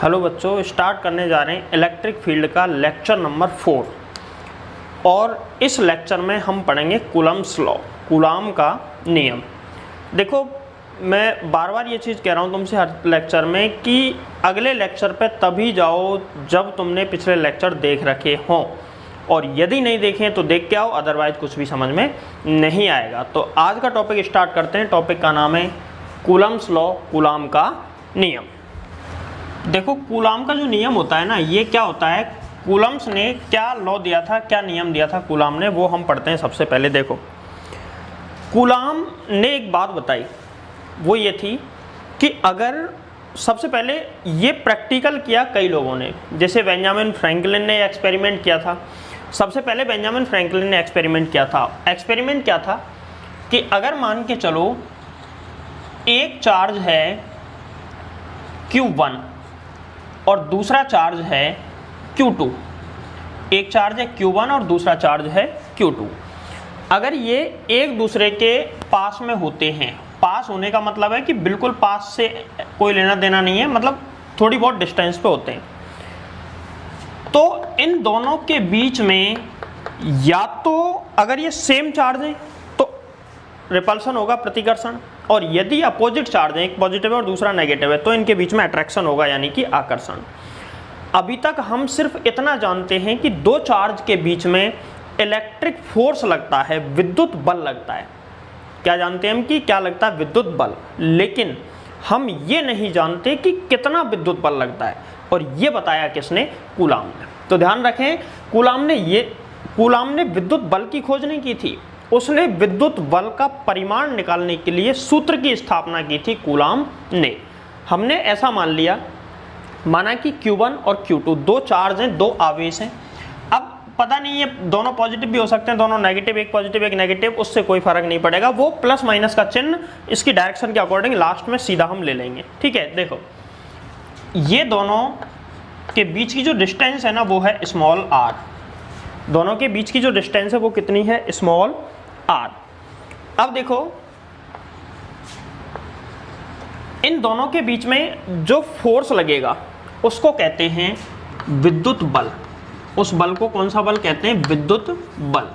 Hello बच्चों, start करने जा रहे हैं इलेक्ट्रिक फील्ड का लेक्चर नंबर 4। और इस लेक्चर में हम पढ़ेंगे कूलम्ब्स लॉ, कूलाम का नियम। देखो, मैं बार बार ये चीज़ कह रहा हूँ तुमसे हर लेक्चर में कि अगले लेक्चर पे तभी जाओ जब तुमने पिछले लेक्चर देख रखे हों, और यदि नहीं देखें तो देख के आओ, अदरवाइज कुछ भी समझ में नहीं आएगा। तो आज का टॉपिक स्टार्ट करते हैं। टॉपिक का नाम है कूलम्ब्स लॉ, कूलाम का नियम। देखो, कूलाम का जो नियम होता है ना, ये क्या होता है, कूलम्ब्स ने क्या लॉ दिया था, क्या नियम दिया था कूलाम ने, वो हम पढ़ते हैं। सबसे पहले देखो, कूलाम ने एक बात बताई, वो ये थी कि अगर सबसे पहले ये प्रैक्टिकल किया कई लोगों ने, जैसे बेंजामिन फ्रैंकलिन ने एक्सपेरिमेंट किया था। सबसे पहले बेंजामिन फ्रैंकलिन ने एक्सपेरिमेंट किया था। एक्सपेरिमेंट क्या था कि अगर मान के चलो एक चार्ज है Q1 और दूसरा चार्ज है Q2, एक चार्ज है Q1 और दूसरा चार्ज है Q2। अगर ये एक दूसरे के पास में होते हैं, पास होने का मतलब है कि बिल्कुल पास से कोई लेना देना नहीं है, मतलब थोड़ी बहुत डिस्टेंस पे होते हैं, तो इन दोनों के बीच में या तो अगर ये सेम चार्ज है तो रिपल्सन होगा, प्रतिकर्षण, और यदि अपोजिट चार्ज है, एक पॉजिटिव है और दूसरा नेगेटिव है, तो इनके बीच में अट्रैक्शन होगा, यानी कि आकर्षण। अभी तक हम सिर्फ इतना जानते हैं कि दो चार्ज के बीच में इलेक्ट्रिक फोर्स लगता है, विद्युत बल लगता है। क्या जानते हैं हम कि क्या लगता है? विद्युत बल। लेकिन हम ये नहीं जानते कि कितना विद्युत बल लगता है, और ये बताया किसने? कूलाम ने। तो ध्यान रखें, कूलाम ने विद्युत बल की खोज नहीं की थी, उसने विद्युत बल का परिमाण निकालने के लिए सूत्र की स्थापना की थी कूलाम ने। हमने ऐसा मान लिया, माना कि Q1 और Q2 दो चार्ज हैं, दो आवेश हैं। अब पता नहीं है, दोनों पॉजिटिव भी हो सकते हैं, दोनों नेगेटिव, एक पॉजिटिव एक नेगेटिव, उससे कोई फर्क नहीं पड़ेगा, वो प्लस माइनस का चिन्ह इसकी डायरेक्शन के अकॉर्डिंग लास्ट में सीधा हम ले लेंगे। ठीक है, देखो, ये दोनों के बीच की जो डिस्टेंस है ना, वो है स्मॉल r। दोनों के बीच की जो डिस्टेंस है वो कितनी है? Small r। अब देखो, इन दोनों के बीच में जो फोर्स लगेगा उसको कहते हैं विद्युत बल। उस बल को कौन सा बल कहते हैं? विद्युत बल।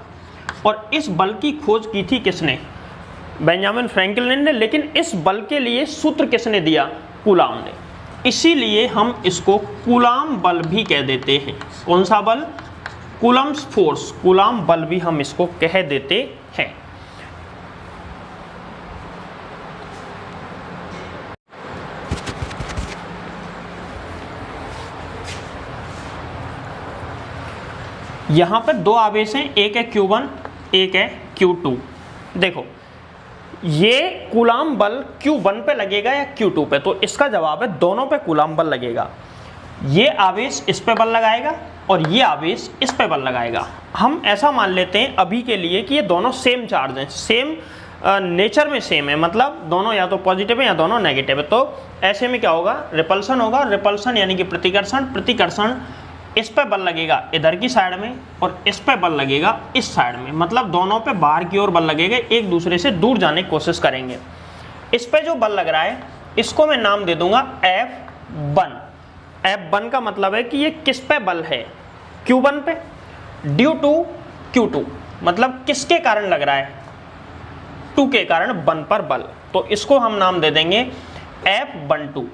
और इस बल की खोज की थी किसने? बेंजामिन फ्रैंकलिन ने। लेकिन इस बल के लिए सूत्र किसने दिया? कूलाम ने। इसीलिए हम इसको कूलाम बल भी कह देते हैं। कौन सा बल? कूलम्ब्स फोर्स, कूलाम बल भी हम इसको कह देते हैं। यहां पर दो आवेश हैं, एक है Q1, एक है Q2। देखो, ये कूलाम बल Q1 पे लगेगा या Q2 पे? तो इसका जवाब है दोनों पे कूलाम बल लगेगा। ये आवेश इस पे बल लगाएगा और ये आवेश इस पे बल लगाएगा। हम ऐसा मान लेते हैं अभी के लिए कि ये दोनों सेम चार्ज हैं, सेम नेचर में सेम है, मतलब दोनों या तो पॉजिटिव है या दोनों नेगेटिव है। तो ऐसे में क्या होगा? रिपल्सन होगा। रिपल्सन यानी कि प्रतिकर्षण। प्रतिकर्षण, इस पे बल लगेगा इधर की साइड में और इस पे बल लगेगा इस साइड में, मतलब दोनों पे बाहर की ओर बल लगेगा, एक दूसरे से दूर जाने की कोशिश करेंगे। इस पे जो बल लग रहा है इसको मैं नाम दे दूंगा F1। F1 का मतलब है कि ये किस पे बल है? Q1 पे, ड्यू टू Q2, मतलब किसके कारण लग रहा है? 2 के कारण 1 पर बल। तो इसको हम नाम दे देंगे F12।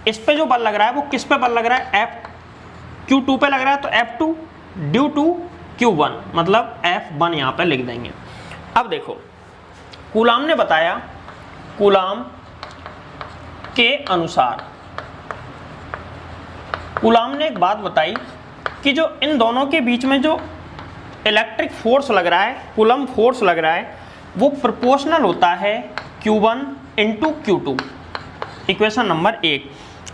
इस पे जो बल लग रहा है वो किस पे बल लग रहा है? Q2 पे लग रहा है, तो F2 ड्यू टू Q1, मतलब F1 यहाँ पे लिख देंगे। अब देखो, कूलाम ने बताया, कूलाम के अनुसार कूलाम ने एक बात बताई कि जो इन दोनों के बीच में जो इलेक्ट्रिक फोर्स लग रहा है, कूलम फोर्स लग रहा है, वो प्रोपोर्शनल होता है Q1 into Q2। Equation number 1।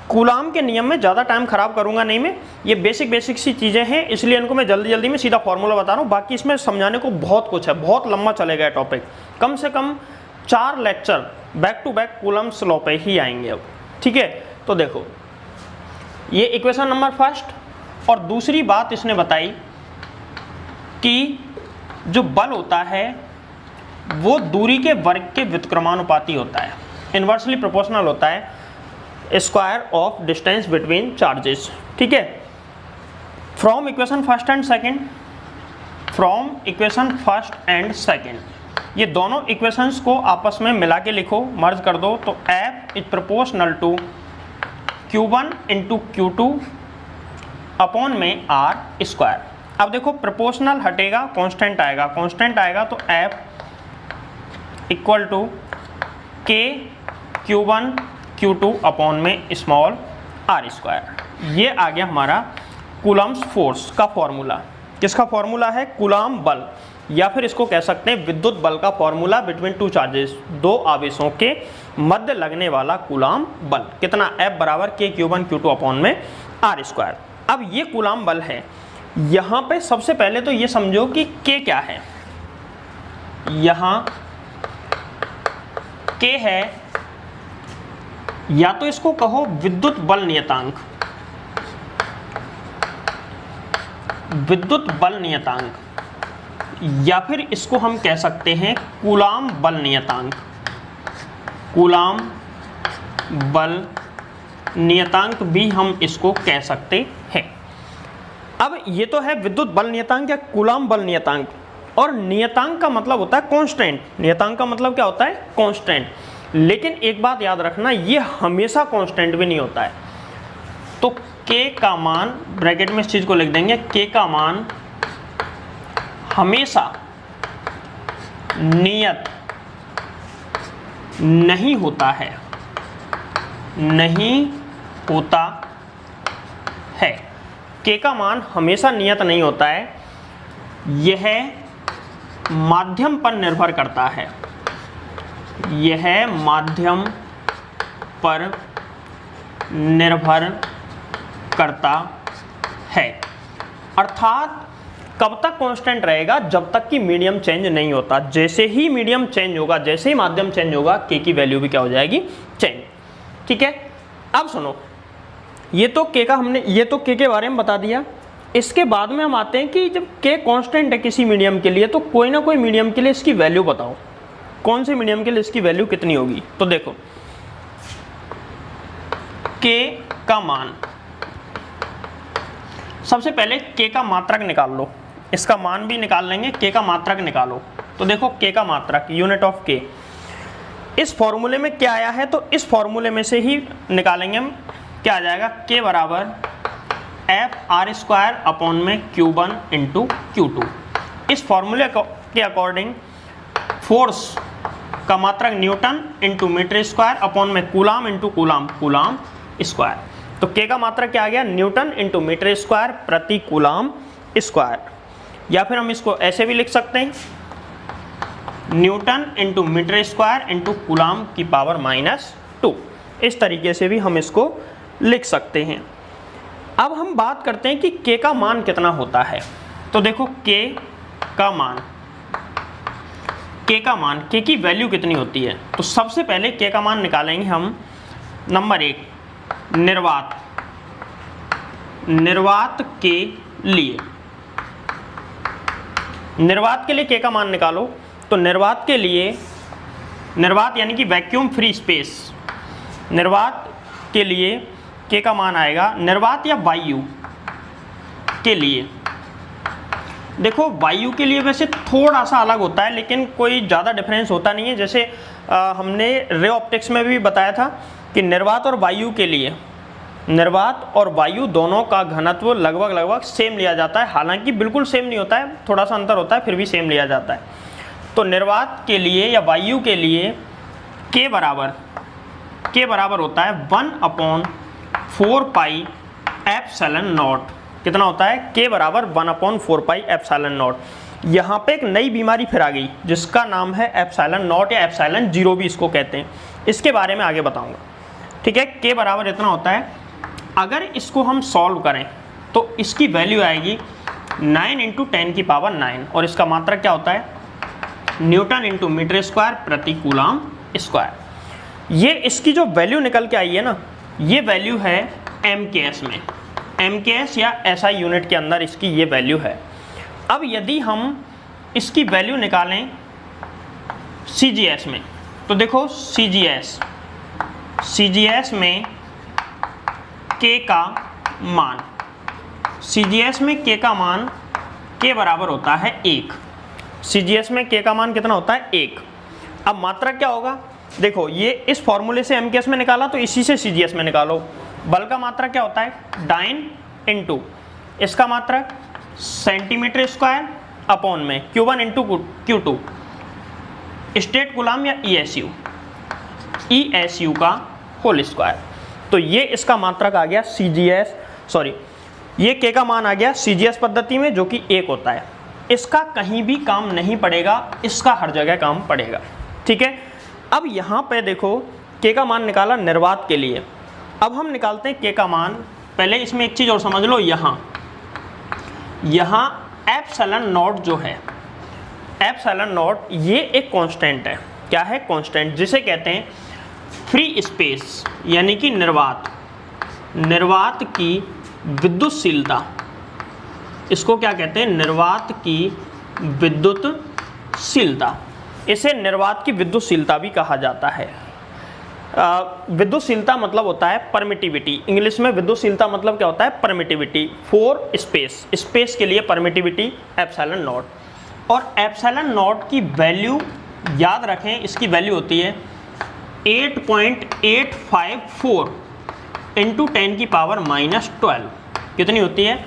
Coulomb के नियम में ज़्यादा टाइम खराब करूंगा नहीं मैं, ये बेसिक सी चीज़ें हैं, इसलिए इनको मैं जल्दी में सीधा फॉर्मूला बता रहा हूँ। बाकी इसमें समझाने को बहुत कुछ है, बहुत लंबा चलेगा टॉपिक। कम से कम 4 lecture back to back Coulomb's law पे ही आएंगे अब। ठीक है, तो देखो, ये इक्वेशन नंबर 1। और दूसरी बात इसने बताई कि जो बल होता है वो दूरी के वर्ग के व्युत्क्रमानुपाती होता है, इन्वर्सली प्रोपोर्शनल होता है। Square of distance between charges. ठीक है, from equation first and second, from equation first and second, ये दोनों इक्वेशंस को आपस में मिला के लिखो, मर्ज कर दो, तो F is proportional to Q1 into Q2 upon में R स्क्वायर। अब देखो प्रोपोर्शनल हटेगा, कांस्टेंट आएगा, कांस्टेंट आएगा तो F equal to K Q1 Q2 upon में स्मॉल R स्क्वायर। ये आ गया हमारा कूलम्स फोर्स का फॉर्मूला। किसका फॉर्मूला है? कूलम बल, या फिर इसको कह सकते हैं विद्युत बल का फॉर्मूला बिटवीन टू चार्जेस, दो आवेशों के मध्य लगने वाला कूलम बल। कितना? F बराबर K Q1 Q2 अपॉन में R स्क्वायर। अब ये कूलम बल है। यहाँ पे सबसे पहले तो ये समझो कि K क्या है। यहाँ K है, या तो इसको कहो विद्युत बल नियतांक, विद्युत बल नियतांक, या फिर इसको हम कह सकते हैं कूलम बल नियतांक, कूलम बल नियतांक भी हम इसको कह सकते हैं। अब ये तो है विद्युत बल नियतांक या कूलम बल नियतांक, और नियतांक का मतलब होता है कांस्टेंट। नियतांक का मतलब क्या होता है? कांस्टेंट। लेकिन एक बात याद रखना, ये हमेशा कांस्टेंट भी नहीं होता है। तो K का मान, ब्रैकेट में इस चीज को लिख देंगे, K का मान हमेशा नियत नहीं होता है, नहीं होता है। K का मान हमेशा नियत नहीं होता है, यह माध्यम पर निर्भर करता है, यह माध्यम पर निर्भर करता है। अर्थात कब तक कांस्टेंट रहेगा? जब तक कि मीडियम चेंज नहीं होता। जैसे ही मीडियम चेंज होगा, जैसे ही माध्यम चेंज होगा, K की वैल्यू भी क्या हो जाएगी? चेंज। ठीक है, अब सुनो, ये तो K का हमने, ये तो K के बारे में बता दिया। इसके बाद में हम आते हैं कि जब K कांस्टेंट है किसी मीडियम के लिए, तो कोई ना कोई मीडियम के लिए इसकी वैल्यू बताओ, कौन से मीडियम के लिए इसकी वैल्यू कितनी होगी। तो देखो K का मान, सबसे पहले K का मात्रक निकाल लो, इसका मान भी निकाल लेंगे, K का मात्रक निकालो। तो देखो K का मात्रक, यूनिट ऑफ K, इस फॉर्मूले में क्या आया है, तो इस फॉर्मूले में से ही निकालेंगे हम। क्या आ जाएगा? K बराबर F R स्क्वायर अपॉन में Q1 इंटू Q2। इस फॉर्मूले के अकॉर्डिंग फोर्स का मात्रक newton into metre square upon में coulomb into coulomb, coulomb square. तो K का मात्रक क्या आ गया? न्यूटन इंटू मीटर स्क्वायर प्रति कूलम स्क्वायर। या फिर हम इसको ऐसे भी लिख सकते हैं, newton into metre square into coulomb की पावर -2। इस तरीके से भी हम इसको लिख सकते हैं। अब हम बात करते हैं कि K का मान कितना होता है। तो देखो K का मान, K का मान, K की वैल्यू कितनी होती है। तो सबसे पहले K का मान निकालेंगे हम। नंबर 1, निर्वात, निर्वात के लिए, निर्वात के लिए K का मान निकालो। तो निर्वात के लिए, निर्वात यानी कि वैक्यूम फ्री स्पेस, निर्वात के लिए K का मान आएगा, निर्वात या वायु के लिए। देखो वायु के लिए वैसे थोड़ा सा अलग होता है, लेकिन कोई ज़्यादा डिफरेंस होता नहीं है। जैसे हमने रे ऑप्टिक्स में भी बताया था कि निर्वात और वायु के लिए, निर्वात और वायु दोनों का घनत्व लगभग सेम लिया जाता है। हालांकि बिल्कुल सेम नहीं होता है, थोड़ा सा अंतर होता है, फिर भी सेम लिया जाता है। तो निर्वात के लिए या वायु के लिए K बराबर होता है 1/4 पाई एप्सिलॉन नॉट। कितना होता है? K बराबर 1/4 पाई एप्सिलॉन नॉट। यहाँ पे एक नई बीमारी फिर आ गई जिसका नाम है एप्सिलॉन नॉट या एप्सिलॉन 0 भी इसको कहते हैं। इसके बारे में आगे बताऊंगा। ठीक है, K बराबर इतना होता है। अगर इसको हम सॉल्व करें तो इसकी वैल्यू आएगी 9 × 10⁹ और इसका मात्रक क्या होता है? न्यूटन इंटू मीटर स्क्वायर प्रति कूलम स्क्वायर। ये इसकी जो वैल्यू निकल के आई है ना, ये वैल्यू है MKS में, MKS या SI यूनिट के अंदर इसकी ये वैल्यू है। अब यदि हम इसकी वैल्यू निकालें CGS में, तो देखो CGS में के का मान, CGS में के का मान के बराबर होता है 1। CGS में के का मान कितना होता है 1। अब मात्रक क्या होगा, देखो ये इस फॉर्मूले से MKS में निकाला तो इसी से CGS में निकालो। बल का मात्रक क्या होता है डाइन इंटू इसका मात्रक सेंटीमीटर स्क्वायर अपॉन में Q1 into Q2 state coulomb या ESU का होल स्क्वायर। तो ये इसका मात्रक आ गया CGS, सॉरी ये के का मान आ गया CGS पद्धति में जो कि 1 होता है। इसका कहीं भी काम नहीं पड़ेगा, इसका हर जगह काम पड़ेगा। ठीक है, अब यहाँ पे देखो के का मान निकाला निर्वात के लिए। अब हम निकालते हैं के का मान। पहले इसमें एक चीज़ और समझ लो, यहाँ एप्सिलॉन नॉट जो है, एप्सिलॉन नॉट ये एक कांस्टेंट है। क्या है कांस्टेंट, जिसे कहते हैं फ्री स्पेस यानी कि निर्वात की विद्युतशीलता। इसको क्या कहते हैं, निर्वात की विद्युतशीलता। इसे निर्वात की विद्युतशीलता भी कहा जाता है। विद्युतशीलता मतलब होता है परमिटिविटी। इंग्लिश में विद्युतशीलता मतलब क्या होता है, परमिटिविटी फॉर स्पेस, स्पेस के लिए परमिटिविटी एप्सिलॉन नॉट। और एप्सिलॉन नॉट की वैल्यू याद रखें, इसकी वैल्यू होती है 8.854 इंटू 10 की पावर -12। कितनी होती है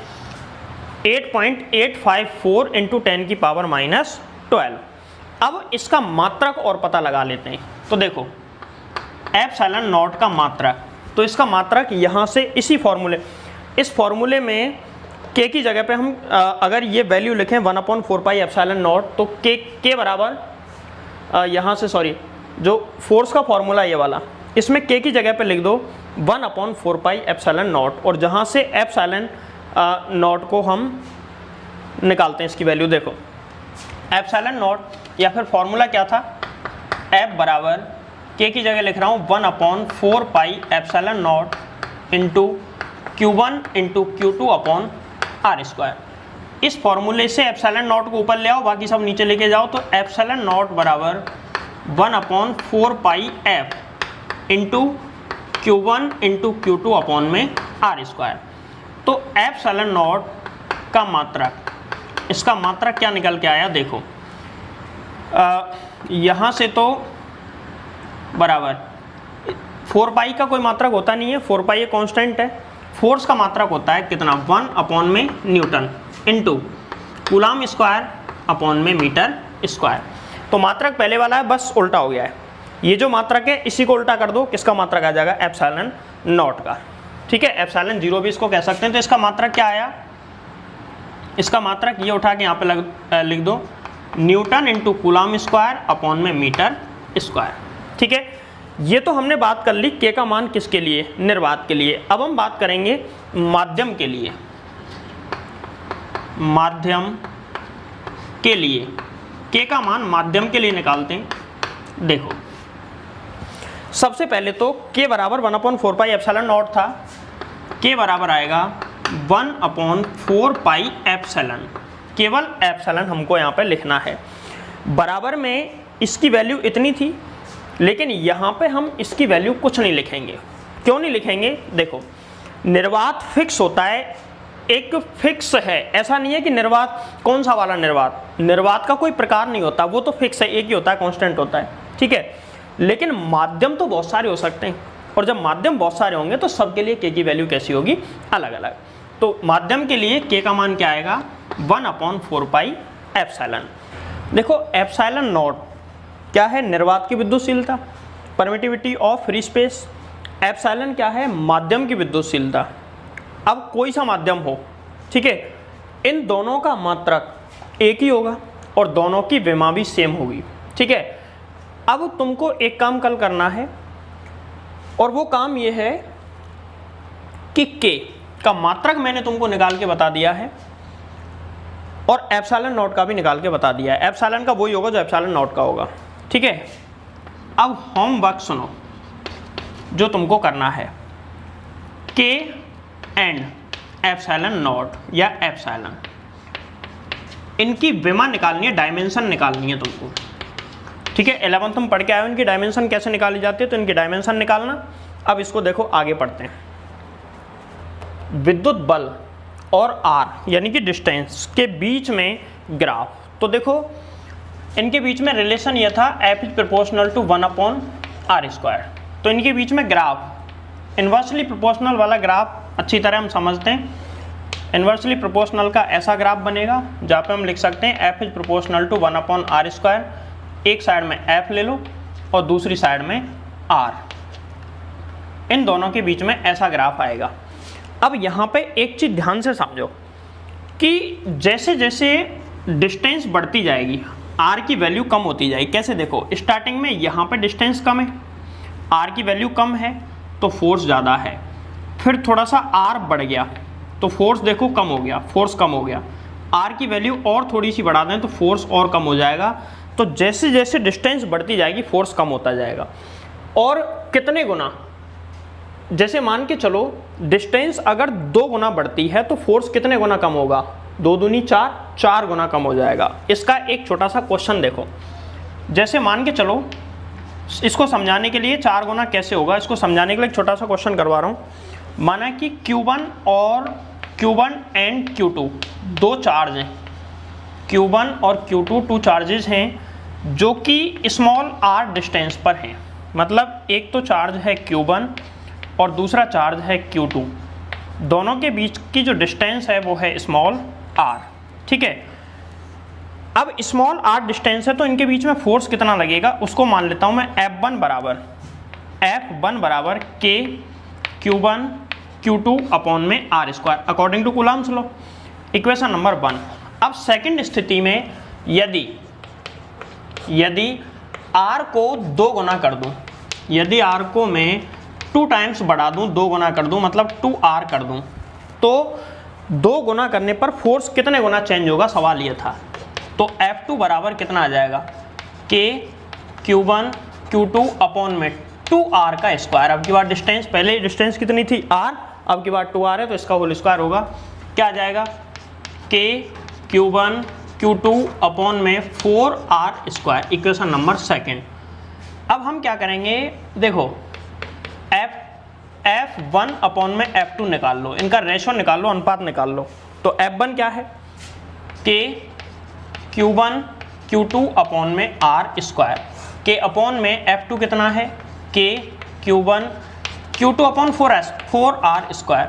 8.854 इंटू 10 की पावर -12। अब इसका मात्रक और पता लगा लेते हैं। तो देखो एप्सिलॉन नॉट का मात्रक, तो इसका मात्रक यहाँ से इसी फॉर्मूले, इस फॉर्मूले में के की जगह पे हम अगर ये वैल्यू लिखें 1/4 पाई एप्सिलॉन नॉट, तो के बराबर यहाँ से, सॉरी जो फोर्स का फॉर्मूला ये वाला, इसमें के की जगह पे लिख दो 1/4 पाई एप्सिलॉन नॉट। और जहाँ से एप्सिलॉन नॉट को हम निकालते हैं इसकी वैल्यू, देखो एप्सिलॉन नॉट या फिर फॉर्मूला क्या था, एफ बराबर के की जगह लिख रहा हूँ 1/4 pi epsilon not into Q1 into Q2 upon R square. इस फॉर्मूले से एप्सिलॉन नॉट को ऊपर ले आओ, बाकी सब नीचे लेके जाओ। तो एप्सिलॉन नॉट बराबर 1/4 pi F into Q1 into Q2 upon में R स्क्वायर। तो एप्सिलॉन नॉट का मात्रक, इसका मात्रक क्या निकल के आया, देखो यहाँ से तो बराबर 4 पाई का कोई मात्रक होता नहीं है, 4 पाई कांस्टेंट है। फोर्स का मात्रक होता है कितना 1 अपॉन में Newton into coulomb square upon में मीटर स्क्वायर। तो मात्रक पहले वाला है, बस उल्टा हो गया है। ये जो मात्रक है इसी को उल्टा कर दो, किसका मात्रक आ जाएगा एप्सिलॉन नॉट का। ठीक है, एप्सिलॉन 0 भी इसको कह सकते हैं। तो इसका मात्रक क्या आया, इसका मात्रक ये उठा के यहाँ पे लिख दो Newton into coulomb square upon में मीटर स्क्वायर। ठीक है, ये तो हमने बात कर ली के का मान किसके लिए, निर्वात के लिए। अब हम बात करेंगे माध्यम के लिए। माध्यम के लिए के का मान माध्यम के लिए निकालते हैं। देखो सबसे पहले तो के बराबर 1/4 पाई एप्सिलॉन नॉट था, के बराबर आएगा 1/4 पाई एप्सिलॉन। केवल एप्सिलॉन हमको यहाँ पे लिखना है। बराबर में इसकी वैल्यू इतनी थी, लेकिन यहाँ पे हम इसकी वैल्यू कुछ नहीं लिखेंगे। क्यों नहीं लिखेंगे, देखो निर्वात फिक्स होता है, एक फिक्स है। ऐसा नहीं है कि निर्वात कौन सा वाला निर्वात, निर्वात का कोई प्रकार नहीं होता, वो तो फिक्स है, एक ही होता है, कांस्टेंट होता है। ठीक है, लेकिन माध्यम तो बहुत सारे हो सकते हैं, और जब माध्यम बहुत सारे होंगे तो सबके लिए के की वैल्यू कैसी होगी, अलग अलग। तो माध्यम के लिए के का मान क्या आएगा 1/4 पाई एप्सिलॉन। देखो एप्सिलॉन नॉट क्या है, निर्वात की विद्युतशीलता, permittivity of free space. Epsilon क्या है, माध्यम की विद्युतशीलता। अब कोई सा माध्यम हो, ठीक है, इन दोनों का मात्रक एक ही होगा और दोनों की विमा भी सेम होगी। ठीक है, अब तुमको एक काम कल करना है, और वो काम ये है कि के का मात्रक मैंने तुमको निकाल के बता दिया है, और एप्सिलॉन नॉट का भी निकाल के बता दिया है। एप्सिलॉन का वही होगा जो एप्सिलॉन नॉट का होगा। ठीक है, अब होमवर्क सुनो जो तुमको करना है, के एंड एप्सिलॉन नॉट या एप्सिलॉन, इनकी विमा निकालनी है, डायमेंशन निकालनी है तुमको। ठीक है, 11 तुम पढ़ के आए हो, इनकी डायमेंशन कैसे निकाली जाती है, तो इनकी डायमेंशन निकालना। अब इसको देखो आगे पढ़ते हैं। विद्युत बल और आर यानी कि डिस्टेंस के बीच में ग्राफ। तो देखो इनके बीच में रिलेशन यह था F is proportional to 1/r²। तो इनके बीच में ग्राफ इन्वर्सली प्रोपोर्शनल वाला ग्राफ अच्छी तरह हम समझते हैं। इन्वर्सली प्रोपोर्शनल का ऐसा ग्राफ बनेगा जहाँ पे हम लिख सकते हैं F is proportional to 1/r²। एक साइड में F ले लो और दूसरी साइड में R, इन दोनों के बीच में ऐसा ग्राफ आएगा। अब यहाँ पे एक चीज़ ध्यान से समझो कि जैसे जैसे डिस्टेंस बढ़ती जाएगी R की वैल्यू कम होती जाएगी। कैसे, देखो स्टार्टिंग में यहाँ पे डिस्टेंस कम है, R की वैल्यू कम है तो फोर्स ज़्यादा है, फिर थोड़ा सा R बढ़ गया तो फोर्स देखो कम हो गया, फोर्स कम हो गया, R की वैल्यू और थोड़ी सी बढ़ा दें तो फोर्स और कम हो जाएगा। तो जैसे जैसे डिस्टेंस बढ़ती जाएगी फोर्स कम होता जाएगा। और कितने गुना, जैसे मान के चलो डिस्टेंस अगर 2 गुना बढ़ती है तो फोर्स कितने गुना कम होगा, 2 दूनी 4, 4 गुना कम हो जाएगा। इसका एक छोटा सा क्वेश्चन देखो, जैसे मान के चलो, इसको समझाने के लिए 4 गुना कैसे होगा इसको समझाने के लिए एक छोटा सा क्वेश्चन करवा रहा हूँ। माना कि Q1 एंड Q2 दो चार्ज हैं, Q1 और Q2 2 चार्जेस हैं जो कि स्मॉल r डिस्टेंस पर हैं। मतलब एक तो चार्ज है Q1 और दूसरा चार्ज है Q2, दोनों के बीच की जो डिस्टेंस है वो है स्मॉल r। ठीक है, अब स्मॉल r डिस्टेंस है तो इनके बीच में फोर्स कितना लगेगा उसको मान लेता हूं मैं F1 बराबर K Q1 Q2 अपॉन में r², according to Coulomb's law, equation number 1। अब सेकंड स्थिति में यदि r को 2 गुना कर दूं, यदि r को मैं 2 टाइम्स बढ़ा दूं, 2 गुना कर दूं, मतलब 2r कर दूं, तो 2 गुना करने पर फोर्स कितने गुना चेंज होगा, सवाल ये था। तो F2 बराबर कितना आ जाएगा, K Q1 Q2 अपॉन में 2r का स्क्वायर। अब की बार डिस्टेंस, पहले डिस्टेंस कितनी थी r, अब की बार 2r है तो इसका होल स्क्वायर होगा। क्या आ जाएगा, K Q1 Q2 अपॉन में 4r², इक्वेशन नंबर 2। अब हम क्या करेंगे, देखो F1 अपॉन में F2 निकाल लो, इनका रेशो निकाल लो, अनुपात निकाल लो। तो F1 क्या है, K Q1 Q2 अपॉन में r², K अपॉन में F2 कितना है, K Q1 Q2 upon 4r²,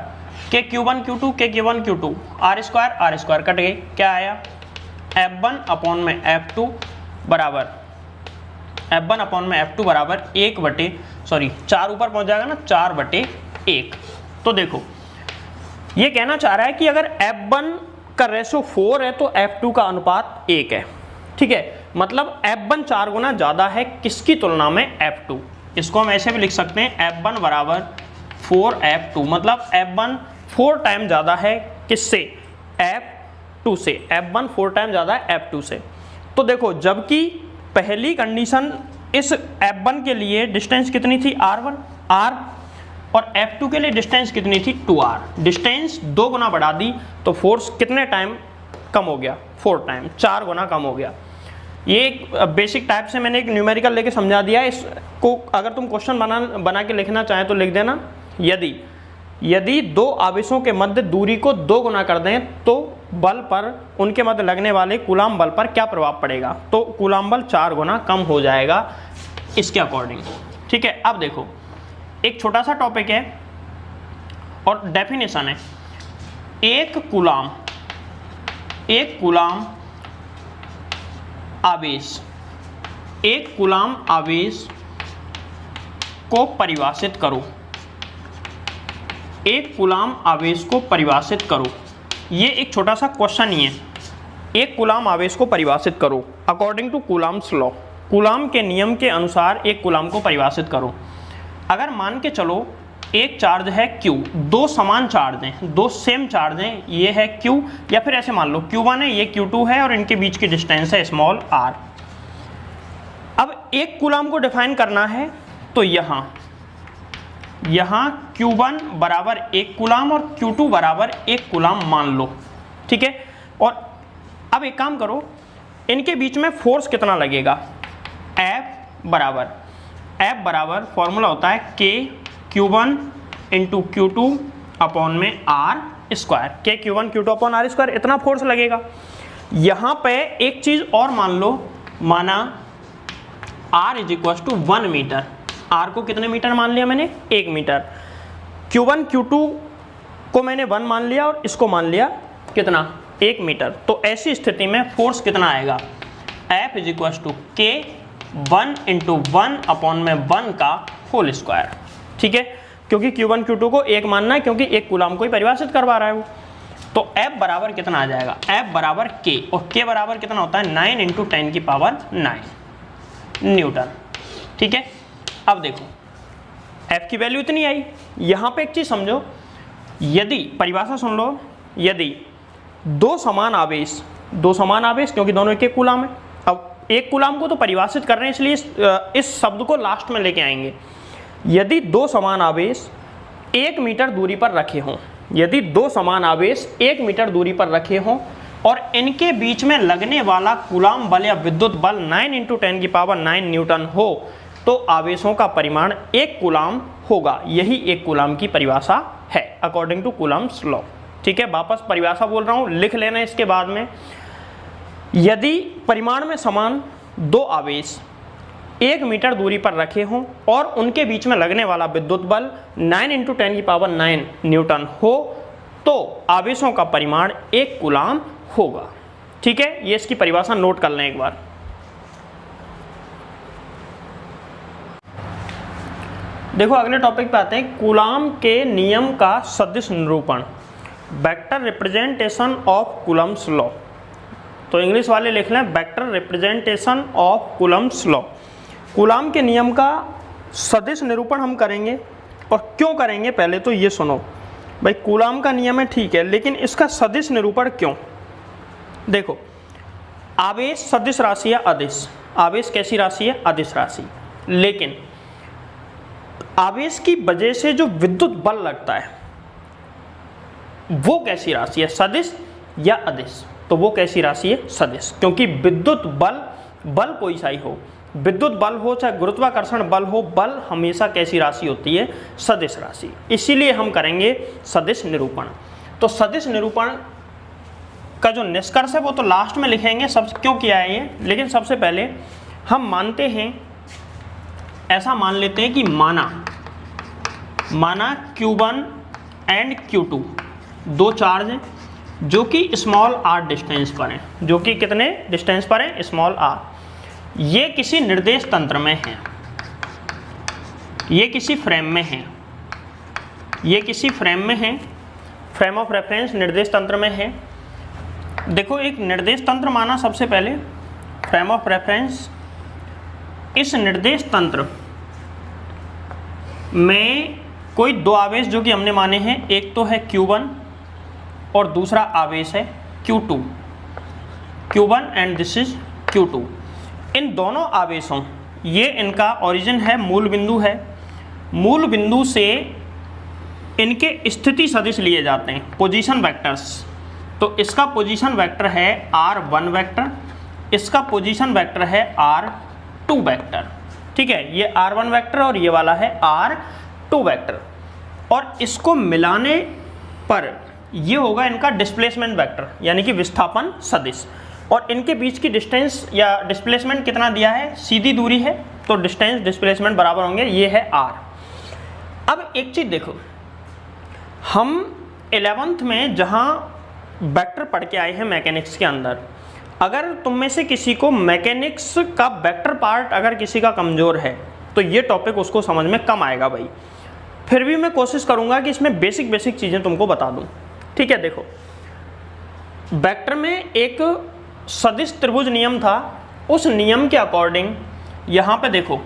K Q1 Q2 K Q1 Q2 r² cut गई। क्या आया, F1 अपॉन में F2 बराबर 4 ऊपर पहुंच जाएगा ना, 4/1। तो देखो ये कहना चाह रहा है कि अगर F1 का रेशो 4 है तो F2 का अनुपात 1 है। ठीक है, मतलब F1 4 गुना ज़्यादा है किसकी तुलना में, F2। इसको हम ऐसे भी लिख सकते हैं F1 बराबर 4F2, मतलब F1 4 टाइम ज़्यादा है किससे, F2 से। F1 4 टाइम ज़्यादा है F2 से। तो देखो जबकि पहली कंडीशन इस F1 के लिए डिस्टेंस कितनी थी, r, और F2 के लिए डिस्टेंस कितनी थी, 2r। डिस्टेंस 2 गुना बढ़ा दी तो फोर्स कितने टाइम कम हो गया, 4 टाइम, 4 गुना कम हो गया। ये एक बेसिक टाइप से मैंने एक न्यूमेरिकल लेके समझा दिया। इसको अगर तुम क्वेश्चन बना के लिखना चाहें तो लिख देना, यदि 2 आवेशों के मध्य दूरी को 2 गुना कर दें तो बल पर, उनके मध्य लगने वाले कूलाम बल पर क्या प्रभाव पड़ेगा, तो कूलाम बल 4 गुना कम हो जाएगा इसके अकॉर्डिंग। ठीक है, अब देखो एक छोटा सा टॉपिक है और डेफिनेशन है। एक कूलाम आवेश को परिभाषित करो, एक कूलाम आवेश को परिभाषित करो। ये एक छोटा सा क्वेश्चन ही है, एक कूलाम आवेश को परिभाषित करो according to Coulomb's law, Coulomb के नियम के अनुसार एक कूलाम को परिभाषित करो। अगर मान के चलो एक चार्ज है Q, 2 समान चार्ज हैं, 2 सेम चार्ज हैं, ये है Q, या फिर ऐसे मान लो Q1 है, ये Q2 है और इनके बीच की डिस्टेंस है स्मॉल r। अब एक कूलाम को डिफाइन करना है तो यहाँ Q1 बराबर 1 कूलाम और Q2 बराबर 1 कूलाम मान लो। ठीक है, और अब एक काम करो, इनके बीच में फोर्स कितना लगेगा, F बराबर फॉर्मूला होता है K Q1 into Q2 upon में R square, K Q1 Q2 upon R square, इतना फोर्स लगेगा। यहाँ पे एक चीज और मान लो, माना R is equal to 1 metre, R को कितने मीटर मान लिया मैंने, 1 मीटर। Q1 Q2 को मैंने 1 मान लिया और इसको मान लिया कितना, 1 मीटर। तो ऐसी स्थिति में फोर्स कितना आएगा, F इज इक्वल टू के 1 इंटू 1 अपॉन में 1 का होल स्क्वायर, ठीक है, क्योंकि Q1 Q2 को 1 मानना है, क्योंकि 1 कूलाम को ही परिभाषित करवा रहा है वो। तो F बराबर कितना आ जाएगा, F बराबर K, और K बराबर कितना होता है, 9 इंटू 10 की पावर 9 न्यूटन, ठीक है। अब देखो F की वैल्यू इतनी आई। यहाँ पे एक चीज समझो, यदि परिभाषा सुन लो, यदि दो समान आवेश क्योंकि दोनों एक कूलाम है, अब एक कूलाम को तो परिभाषित कर रहे हैं इसलिए इस शब्द को लास्ट में लेके आएंगे। यदि दो समान आवेश 1 मीटर दूरी पर रखे हों, यदि दो समान आवेश 1 मीटर दूरी पर रखे हों और इनके बीच में लगने वाला कूलाम बल या विद्युत बल 9 इंटू 10 की पावर 9 न्यूटन हो, तो आवेशों का परिमाण 1 कूलाम होगा। यही 1 कूलाम की परिभाषा है अकॉर्डिंग टू कूलाम्स लॉ, ठीक है। वापस परिभाषा बोल रहा हूं, लिख लेना इसके बाद में। यदि परिमाण में समान दो आवेश 1 मीटर दूरी पर रखे हों और उनके बीच में लगने वाला विद्युत बल 9 इंटू 10 की पावर 9 न्यूटन हो, तो आवेशों का परिमाण 1 कूलाम होगा, ठीक है। ये इसकी परिभाषा नोट कर लें एक बार। देखो अगले टॉपिक पे आते हैं, कूलाम के नियम का सदिश निरूपण, vector representation of Coulomb's law. तो इंग्लिश वाले लिख लें, vector representation of Coulomb's law. Coulomb के नियम का सदिश निरूपण हम करेंगे, और क्यों करेंगे पहले तो ये सुनो भाई। कूलाम का नियम है ठीक है, लेकिन इसका सदिश निरूपण क्यों। देखो आवेश सदिश राशि है अदिश, आवेश कैसी राशि है, अदिश राशि, लेकिन आवेश की वजह से जो विद्युत बल लगता है वो कैसी राशि है, सदिश या अदिश। तो वो कैसी राशि है, सदिश, क्योंकि विद्युत बल कोई सा ही हो, विद्युत बल हो चाहे गुरुत्वाकर्षण बल हो, बल हमेशा कैसी राशि होती है, सदिश राशि। इसीलिए हम करेंगे सदिश निरूपण। तो सदिश निरूपण का जो निष्कर्ष है वो तो लास्ट में लिखेंगे, सब क्यों किया है ये, लेकिन सबसे पहले हम मानते हैं, ऐसा मान लेते हैं कि माना Q1 एंड Q2 दो चार्ज हैं जो कि स्मॉल r डिस्टेंस पर हैं, जो कि कितने डिस्टेंस पर हैं, स्मॉल r। ये किसी निर्देश तंत्र में हैं, ये किसी फ्रेम में हैं, ये किसी फ्रेम में हैं, फ्रेम ऑफ रेफरेंस निर्देश तंत्र में है। देखो एक निर्देश तंत्र माना सबसे पहले, फ्रेम ऑफ रेफरेंस। इस निर्देश तंत्र में कोई दो आवेश जो कि हमने माने हैं, एक तो है Q1 और दूसरा आवेश है Q2, Q1 and this is Q2। इन दोनों आवेशों, ये इनका ओरिजिन है, मूल बिंदु है, मूल बिंदु से इनके स्थिति सदिश लिए जाते हैं, पोजीशन वेक्टर्स। तो इसका पोजीशन वेक्टर है R1 वेक्टर, इसका पोजीशन वेक्टर है R2 वेक्टर, ठीक है। ये R1 वेक्टर और ये वाला है R2 वेक्टर, और इसको मिलाने पर ये होगा इनका डिस्प्लेसमेंट वेक्टर, यानी कि विस्थापन सदिश। और इनके बीच की डिस्टेंस या डिस्प्लेसमेंट कितना दिया है, सीधी दूरी है, तो डिस्टेंस डिस्प्लेसमेंट बराबर होंगे, ये है R। अब एक चीज देखो, हम 11th में जहां वेक्टर पढ़ के आए हैं मैकेनिक्स के अंदर, अगर तुम में से किसी को मैकेनिक्स का वेक्टर पार्ट अगर किसी का कमजोर है तो ये टॉपिक उसको समझ में कम आएगा भाई। फिर भी मैं कोशिश करूंगा कि इसमें बेसिक चीजें तुमको बता दूं, ठीक है। देखो वेक्टर में एक सदिश त्रिभुज नियम था, उस नियम के अकॉर्डिंग यहां पे देखो,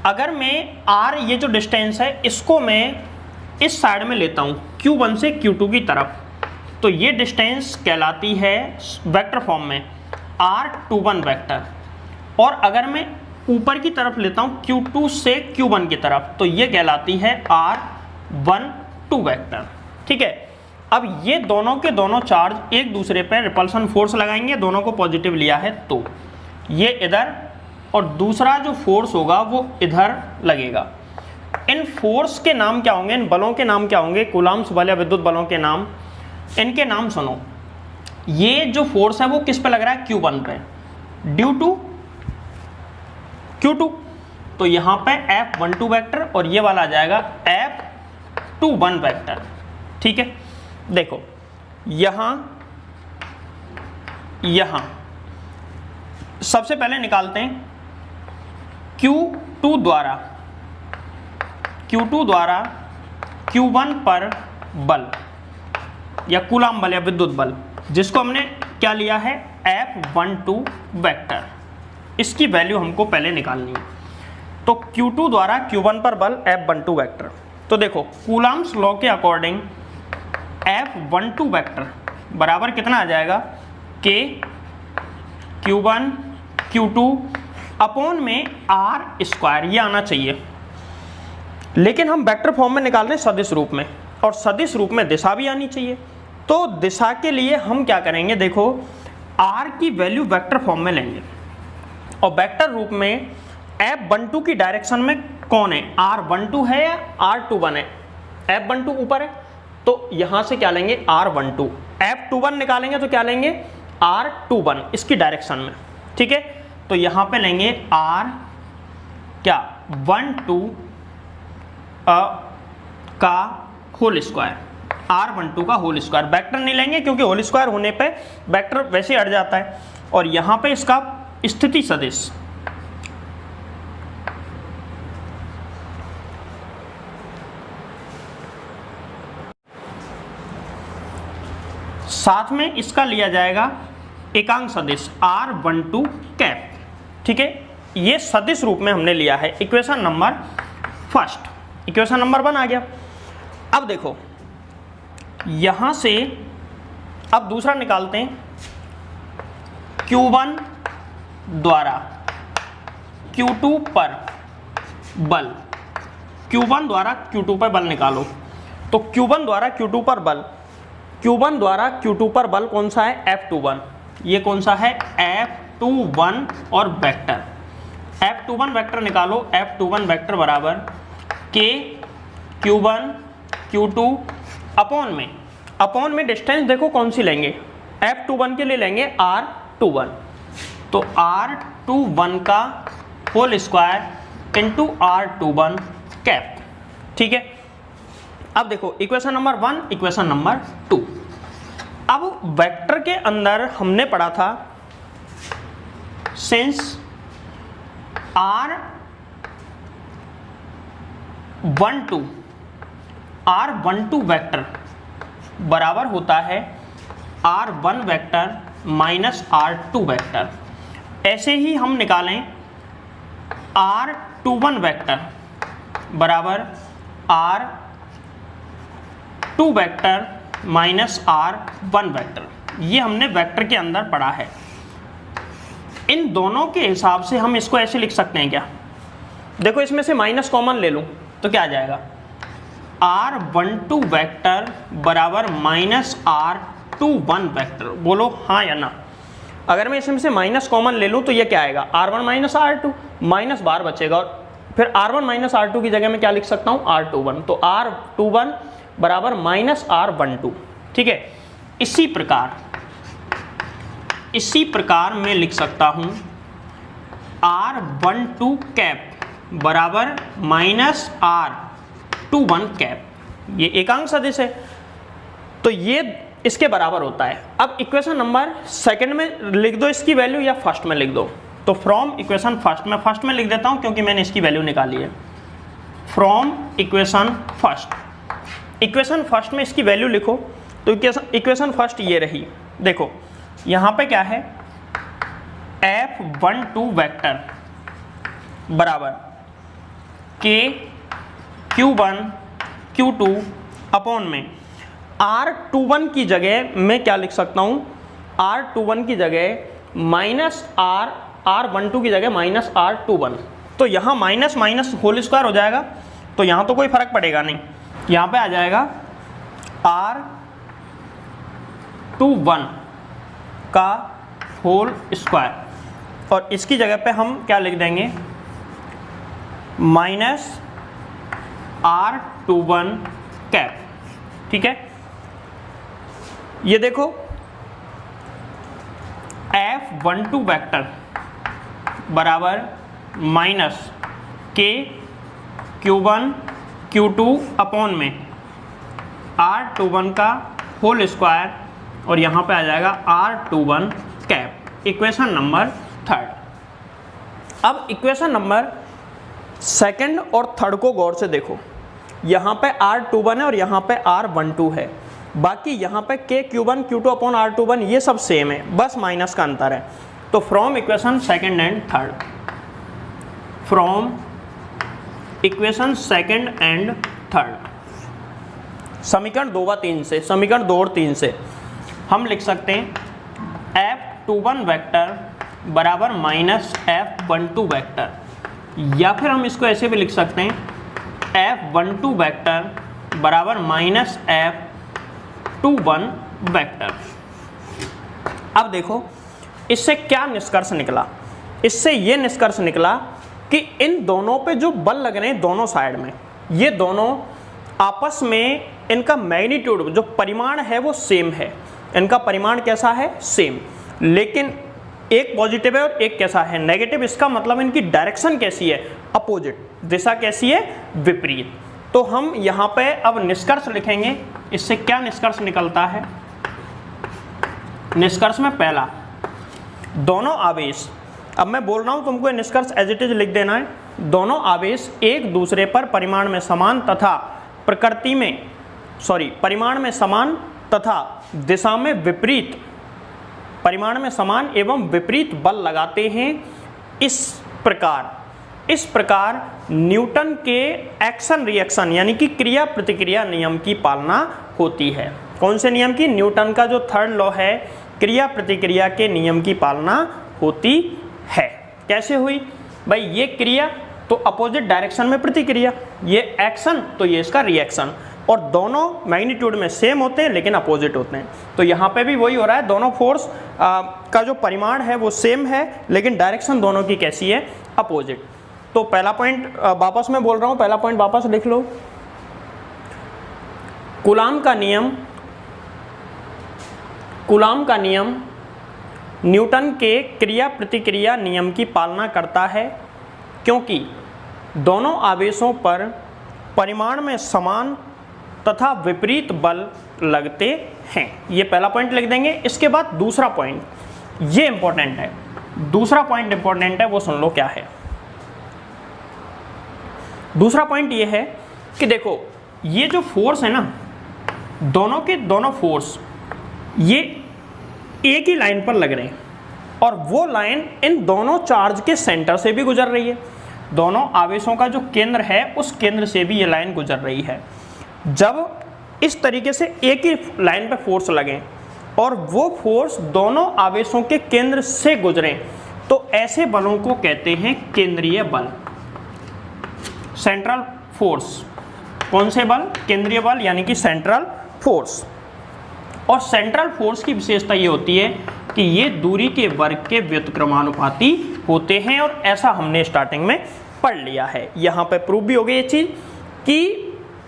अगर मैं R ये जो डिस्टेंस है इसको मैं इस साइड में लेता हूं Q1 से Q2 की तरफ, तो ये डिस्टेंस कहलाती है वेक्टर फॉर्म में R21 वेक्टर। और अगर मैं ऊपर की तरफ लेता हूं Q2 से Q1 की तरफ, तो ये कहलाती है R12 वेक्टर, ठीक है। अब ये दोनों के दोनों चार्ज एक दूसरे पर रिपल्सन फोर्स लगाएंगे, दोनों को पॉजिटिव लिया है तो ये इधर, और दूसरा जो फोर्स होगा वो इधर लगेगा। इन फोर्स के नाम क्या होंगे, इन बलों के नाम क्या होंगे, कूलाम्स बल या विद्युत बलों के नाम, इनके नाम सुनो। ये जो फोर्स है वो किस पे लग रहा है, Q1 पे, ड्यू टू Q2, तो यहां पे F12 वेक्टर और ये वाला आ जाएगा F21 वेक्टर। ठीक है, देखो यहां सबसे पहले निकालते हैं Q2 द्वारा Q1 पर बल या कूलाम बल या विद्युत बल, जिसको हमने क्या लिया है, F12 वेक्टर, इसकी वैल्यू हमको पहले निकालनी है। तो Q2 द्वारा Q1 पर बल F12 वेक्टर, तो देखो कूलाम्स लॉ के अकॉर्डिंग F12 वेक्टर बराबर कितना आ जाएगा, K Q1 Q2 अपॉन में R स्क्वायर, ये आना चाहिए। लेकिन हम वेक्टर फॉर्म में निकाल रहे हैं सदिश रूप में, और सदिश रूप में दिशा भी आनी चाहिए। तो दिशा के लिए हम क्या करेंगे, देखो R की वैल्यू वेक्टर फॉर्म में लेंगे और वेक्टर रूप में F12 की डायरेक्शन में कौन है, R12 है या R21 है, F12 ऊपर है तो यहां से क्या लेंगे, R12, F21 निकालेंगे तो क्या लेंगे, R21 इसकी डायरेक्शन में। ठीक है, तो यहां पे लेंगे R क्या 12 का होल स्क्वायर, R12 का होल स्क्वायर, वेक्टर नहीं लेंगे क्योंकि होल स्क्वायर होने पे वेक्टर वैसे अट जाता है, और यहां पे इसका स्थिति सदिश, साथ में इसका लिया जाएगा एकांक सदिश R12 कैप। ठीक है, ये सदिश रूप में हमने लिया है, equation number first, equation number 1 आ गया। अब देखो यहां से अब दूसरा निकालते हैं, Q1 द्वारा Q2 पर बल, Q1 द्वारा Q2 पर बल निकालो। तो Q1 द्वारा Q2 पर बल, Q1 द्वारा Q2 पर बल कौन सा है, F21, ये कौन सा है, F21 और वेक्टर, F21 वेक्टर निकालो, F21 वेक्टर बराबर K Q1 Q2 अपॉन में डिस्टेंस देखो कौन सी लेंगे, F21 के लिए लेंगे R21, तो R21 का whole square into R21 cap. ठीक है, अब देखो इक्वेशन नंबर 1, इक्वेशन नंबर 2। अब वेक्टर के अंदर हमने पढ़ा था, सिंस R12 वेक्टर बराबर होता है R1 vector minus R2 vector, ऐसे ही हम निकालें R21 वेक्टर बराबर R2 vector minus R1 vector, ये हमने वेक्टर के अंदर पढ़ा है। इन दोनों के हिसाब से हम इसको ऐसे लिख सकते हैं क्या, देखो इसमें से माइनस कॉमन ले लूं तो क्या आ जाएगा, R12 वेक्टर बराबर माइनस R21 वेक्टर, बोलो हाँ या ना। अगर मैं इसमें से माइनस कॉमन ले लूं तो ये क्या आएगा, R1 माइनस R2, माइनस बार बचेगा, और फिर R1 माइनस R2 की जगह में क्या लिख सकता हूं, R21, तो R21 बराबर माइनस R12। ठीक है, इसी प्रकार मैं लिख सकता हूं R12 कैप बराबर माइनस R21 कैप, ये एकांक सदिश है तो ये इसके बराबर होता है। अब इक्वेशन नंबर 2 में लिख दो इसकी वैल्यू या फर्स्ट में लिख दो, तो फ्रॉम इक्वेशन फर्स्ट, मैं फर्स्ट में लिख देता हूं क्योंकि मैंने इसकी वैल्यू निकाली है। फ्रॉम इक्वेशन फर्स्ट में इसकी वैल्यू लिखो, तो इक्वेशन फर्स्ट ये रही, देखो यहां पे क्या है, F12 वेक्टर बराबर K Q1 Q2 अपॉन में R21 की जगह मैं क्या लिख सकता हूं, R21 की जगह माइनस R12 की जगह माइनस R21, तो यहां माइनस माइनस होल स्क्वायर हो जाएगा, तो यहां तो कोई फर्क पड़ेगा नहीं, यहां पे आ जाएगा R21 का होल स्क्वायर, और इसकी जगह पे हम क्या लिख देंगे, माइनस R21 कैप। ठीक है, ये देखो F12 वेक्टर बराबर minus K Q1 Q2 upon में R21 का होल स्क्वायर और यहाँ पे आ जाएगा R21 cap. Equation number third. अब इक्वेशन नंबर सेकंड और थर्ड को गौर से देखो, यहाँ पे R21 है और यहाँ पे R12 है, बाकी यहाँ पे K Q1 Q2 upon R21 ये सब सेम है, बस माइनस का अंतर है। तो from equation second and third, from equation second and third, समीकरण 2 व 3 से, समीकरण 2 और 3 से हम लिख सकते हैं F21 वेक्टर बराबर माइनस F12 वेक्टर, या फिर हम इसको ऐसे भी लिख सकते हैं F12 वेक्टर बराबर माइनस F21 वेक्टर। अब देखो इससे क्या निष्कर्ष निकला, इससे ये निष्कर्ष निकला कि इन दोनों पे जो बल लग रहे हैं दोनों साइड में, ये दोनों आपस में इनका मैग्नीट्यूड जो परिमाण है वो सेम है, इनका परिमाण कैसा है, सेम, लेकिन एक पॉजिटिव है और एक कैसा है, नेगेटिव। इसका मतलब इनकी डायरेक्शन कैसी है, अपोजिट, दिशा कैसी है, विपरीत। तो हम यहाँ पे अब निष्कर्ष लिखेंगे, इससे क्या निष्कर्ष निकलता है। निष्कर्ष में पहला, दोनों आवेश, अब मैं बोल रहा हूँ तुमको निष्कर्ष एज इट इज लिख देना है, दोनों आवेश एक दूसरे पर परिमाण में समान तथा प्रकृति में परिमाण में समान तथा दिशा में विपरीत, परिमाण में समान एवं विपरीत बल लगाते हैं। इस प्रकार न्यूटन के एक्शन रिएक्शन यानी कि क्रिया प्रतिक्रिया नियम की पालना होती है। कौन से नियम की, न्यूटन का जो थर्ड लॉ है क्रिया प्रतिक्रिया के नियम की पालना होती है। कैसे हुई भाई, ये क्रिया तो अपोजिट डायरेक्शन में प्रतिक्रिया, ये एक्शन तो ये इसका रिएक्शन, और दोनों मैग्नीट्यूड में सेम होते हैं लेकिन अपोजिट होते हैं। तो यहाँ पे भी वही हो रहा है, दोनों फोर्स का जो परिमाण है वो सेम है लेकिन डायरेक्शन दोनों की कैसी है, अपोजिट। तो पहला पॉइंट वापस मैं बोल रहा हूँ, पहला पॉइंट वापस लिख लो। कूलाम का नियम न्यूटन के क्रिया प्रतिक्रिया नियम की पालना करता है क्योंकि दोनों आवेशों पर परिमाण में समान तथा विपरीत बल लगते हैं। ये पहला पॉइंट लिख देंगे। इसके बाद दूसरा पॉइंट, ये इंपॉर्टेंट है, दूसरा पॉइंट इंपॉर्टेंट है, वो सुन लो क्या है। दूसरा पॉइंट ये है कि देखो ये जो फोर्स है ना, दोनों के दोनों फोर्स ये एक ही लाइन पर लग रहे हैं और वो लाइन इन दोनों चार्ज के सेंटर से भी गुजर रही है। दोनों आवेशों का जो केंद्र है उस केंद्र से भी ये लाइन गुजर रही है। जब इस तरीके से एक ही लाइन पे फोर्स लगे और वो फोर्स दोनों आवेशों के केंद्र से गुजरे तो ऐसे बलों को कहते हैं केंद्रीय बल, सेंट्रल फोर्स। कौन से बल, केंद्रीय बल यानी कि सेंट्रल फोर्स। और सेंट्रल फोर्स की विशेषता ये होती है कि ये दूरी के वर्ग के व्युत्क्रमानुपाती होते हैं और ऐसा हमने स्टार्टिंग में पढ़ लिया है। यहाँ पे प्रूव भी हो गई ये चीज़ कि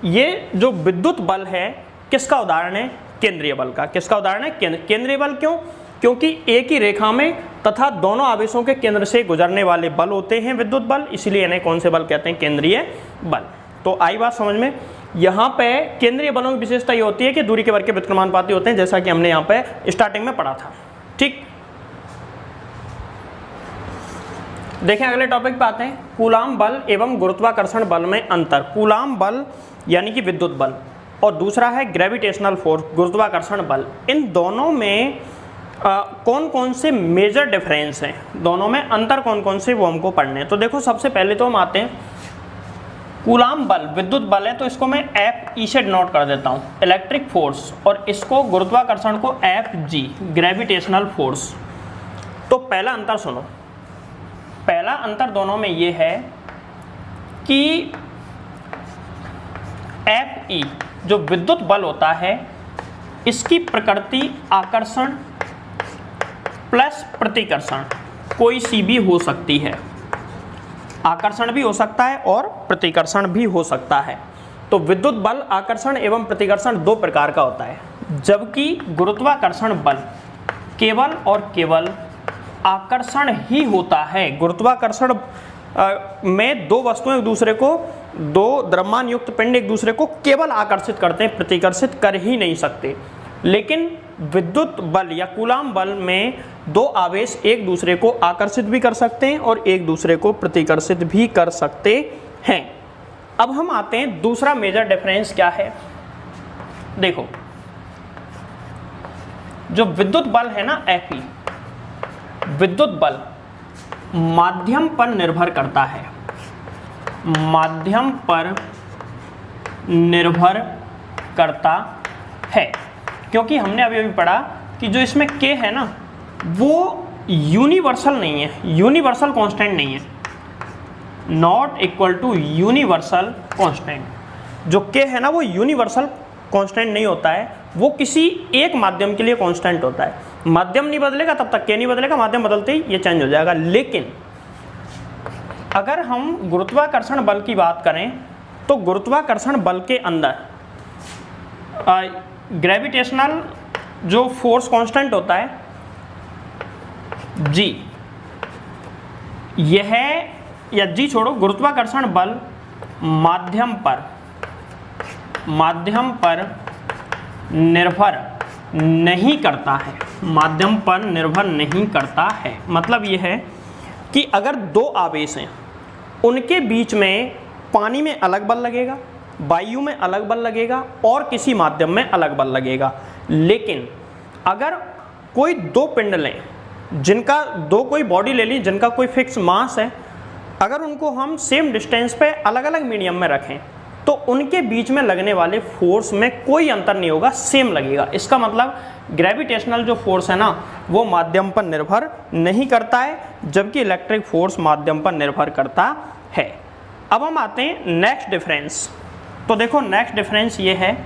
ये जो विद्युत बल है किसका उदाहरण है, केंद्रीय बल का। किसका उदाहरण है, केंद्रीय बल। क्यों, क्योंकि एक ही रेखा में तथा दोनों आवेशों के केंद्र से गुजरने वाले बल होते हैं विद्युत बल, इसलिए इन्हें कौन से बल कहते हैं, केंद्रीय बल। तो आई बात समझ में। यहाँ पे केंद्रीय बलों की विशेषता ये होती है कि दूरी के वर्ग के व्युत्क्रमानुपाती होते हैं, जैसा कि हमने यहाँ पे स्टार्टिंग में पढ़ा था। ठीक, देखें अगले टॉपिक पे आते हैं, कूलाम बल एवं गुरुत्वाकर्षण बल में अंतर। कूलाम बल यानी कि विद्युत बल और दूसरा है ग्रेविटेशनल फोर्स, गुरुत्वाकर्षण बल। इन दोनों में कौन कौन से मेजर डिफरेंस हैं, दोनों में अंतर कौन कौन से, वो हमको पढ़ने हैं। तो देखो सबसे पहले तो हम आते हैं, कूलाम बल विद्युत बल है तो इसको मैं F E से डिनोट कर देता हूँ, इलेक्ट्रिक फोर्स, और इसको गुरुत्वाकर्षण को F G ग्रेविटेशनल फोर्स। तो पहला अंतर सुनो, पहला अंतर दोनों में ये है कि F E जो विद्युत बल होता है इसकी प्रकृति आकर्षण प्लस प्रतिकर्षण कोई सी भी हो सकती है, आकर्षण भी हो सकता है और प्रतिकर्षण भी हो सकता है। तो विद्युत बल आकर्षण एवं प्रतिकर्षण दो प्रकार का होता है, जबकि गुरुत्वाकर्षण बल केवल और केवल आकर्षण ही होता है। गुरुत्वाकर्षण में दो वस्तुएं एक दूसरे को, दो द्रव्यमान युक्त पिंड एक दूसरे को केवल आकर्षित करते हैं, प्रतिकर्षित कर ही नहीं सकते। लेकिन विद्युत बल या कूलाम बल में दो आवेश एक दूसरे को आकर्षित भी कर सकते हैं और एक दूसरे को प्रतिकर्षित भी कर सकते हैं। अब हम आते हैं दूसरा मेजर डिफरेंस क्या है। देखो, जो विद्युत बल है ना Fe, विद्युत बल माध्यम पर निर्भर करता है, माध्यम पर निर्भर करता है, क्योंकि हमने अभी अभी पढ़ा कि जो इसमें K है ना वो यूनिवर्सल नहीं है, यूनिवर्सल कांस्टेंट नहीं है, not equal to universal constant. जो K है ना वो यूनिवर्सल कांस्टेंट नहीं होता है, वो किसी एक माध्यम के लिए कांस्टेंट होता है। माध्यम नहीं बदलेगा तब तक K नहीं बदलेगा, माध्यम बदलते ही ये चेंज हो जाएगा। लेकिन अगर हम गुरुत्वाकर्षण बल की बात करें तो गुरुत्वाकर्षण बल के अंदर ग्रेविटेशनल जो फोर्स कांस्टेंट होता है G, यह या G छोड़ो, गुरुत्वाकर्षण बल माध्यम पर निर्भर नहीं करता है, माध्यम पर निर्भर नहीं करता है। मतलब यह है कि अगर दो आवेश हैं उनके बीच में पानी में अलग बल लगेगा, वायु में अलग बल लगेगा और किसी माध्यम में अलग बल लगेगा। लेकिन अगर कोई दो पिंड लें जिनका दो कोई बॉडी ले ली जिनका कोई फिक्स मास है, अगर उनको हम सेम डिस्टेंस पे अलग अलग मीडियम में रखें तो उनके बीच में लगने वाले फोर्स में कोई अंतर नहीं होगा, सेम लगेगा। इसका मतलब ग्रेविटेशनल जो फोर्स है ना वो माध्यम पर निर्भर नहीं करता है, जबकि इलेक्ट्रिक फोर्स माध्यम पर निर्भर करता है। अब हम आते हैं नेक्स्ट डिफरेंस। तो देखो नेक्स्ट डिफरेंस ये है,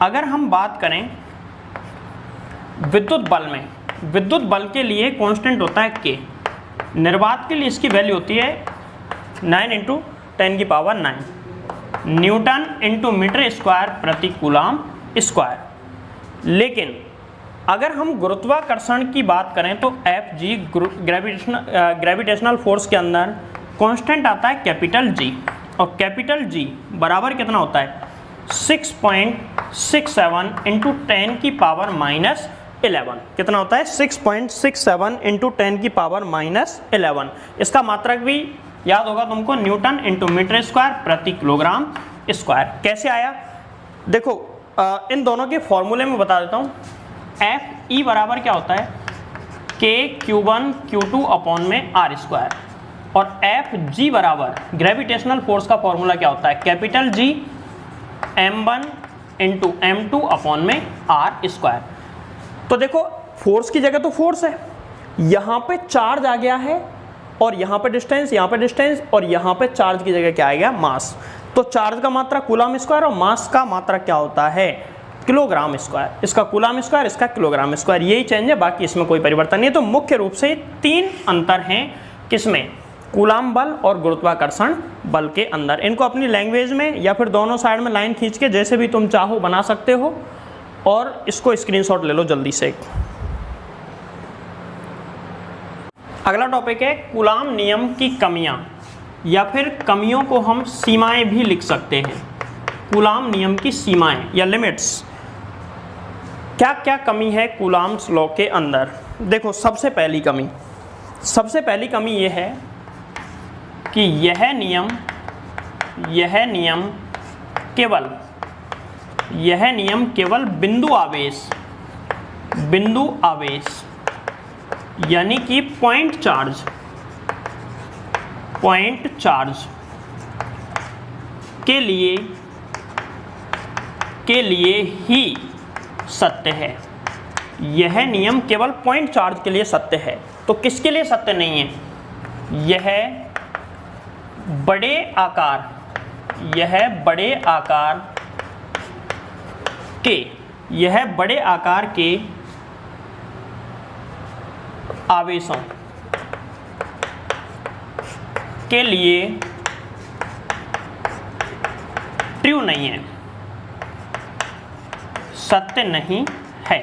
अगर हम बात करें विद्युत बल में, विद्युत बल के लिए कांस्टेंट होता है K, निर्वात के लिए इसकी वैल्यू होती है 9 × 10⁹ न्यूटन इंटू मीटर स्क्वायर प्रति कूलाम स्क्वायर। लेकिन अगर हम गुरुत्वाकर्षण की बात करें तो Fg ग्रेविटेशनल फोर्स के अंदर कांस्टेंट आता है कैपिटल G, और कैपिटल G बराबर कितना होता है 6.67 × 10⁻11। कितना होता है 6.67 × 10⁻11। इसका मात्रक भी याद होगा तुमको, न्यूटन इंटू मीटर स्क्वायर प्रति किलोग्राम स्क्वायर। कैसे आया देखो, इन दोनों के फॉर्मूले में बता देता हूँ। Fe बराबर क्या होता है K⁴1 Q2 अपॉन में R², और Fg बराबर ग्रेविटेशनल फोर्स का फॉर्मूला क्या होता है capital G m1 × m2 upon में R²। तो देखो फोर्स की जगह तो फोर्स है, यहाँ पे चार्ज आ गया है और यहाँ पे डिस्टेंस, यहाँ पे डिस्टेंस, और यहाँ पे चार्ज की जगह क्या आएगा मास। तो चार्ज का मात्रा कूलाम स्क्वायर और मास का मात्रा क्या होता है किलोग्राम स्क्वायर। इसका कूलाम स्क्वायर, इसका किलोग्राम स्क्वायर, यही चेंज है, बाकी इसमें कोई परिवर्तन नहीं है। तो मुख्य रूप से तीन अंतर हैं किसमें, कूलाम बल और गुरुत्वाकर्षण बल के अंदर। इनको अपनी लैंग्वेज में या फिर दोनों साइड में लाइन खींच के जैसे भी तुम चाहो बना सकते हो, और इसको स्क्रीनशॉट ले लो जल्दी से। अगला टॉपिक है कूलाम नियम की कमियां, या फिर कमियों को हम सीमाएं भी लिख सकते हैं। कूलाम नियम की सीमाएं या लिमिट्स, क्या क्या कमी है कूलाम्स लॉ के अंदर। देखो सबसे पहली कमी ये है कि यह नियम केवल बिंदु आवेश यानी कि पॉइंट चार्ज के लिए ही सत्य है। यह नियम केवल पॉइंट चार्ज के लिए सत्य है। तो किसके लिए सत्य नहीं है, यह बड़े आकार के आवेशों के लिए ट्रू नहीं है, सत्य नहीं है।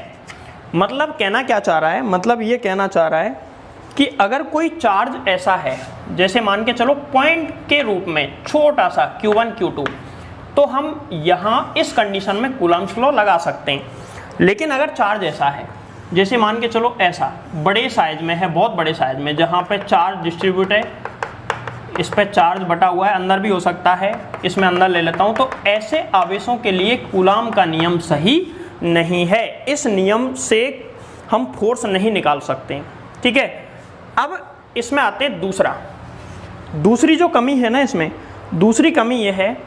मतलब कहना क्या चाह रहा है, मतलब ये कहना चाह रहा है कि अगर कोई चार्ज ऐसा है, जैसे मान के चलो पॉइंट के रूप में छोटा सा Q1 Q2, तो हम यहाँ इस कंडीशन में कूलम्ब्स लॉ लगा सकते हैं। लेकिन अगर चार्ज ऐसा है, जैसे मान के चलो ऐसा बड़े साइज में है, बहुत बड़े साइज में, जहाँ पे चार्ज डिस्ट्रीब्यूट है, इस पे चार्ज बटा हुआ है, अंदर भी हो सकता है, इसमें अंदर ले लेता हूँ, तो ऐसे आवेशों के लिए कूलम्ब का नियम सही नहीं है। इस नियम से हम फोर्स नहीं निकाल सकते, ठीक है। अब इसमें आते हैं दूसरी जो कमी है ना, इसमें दूसरी कमी यह है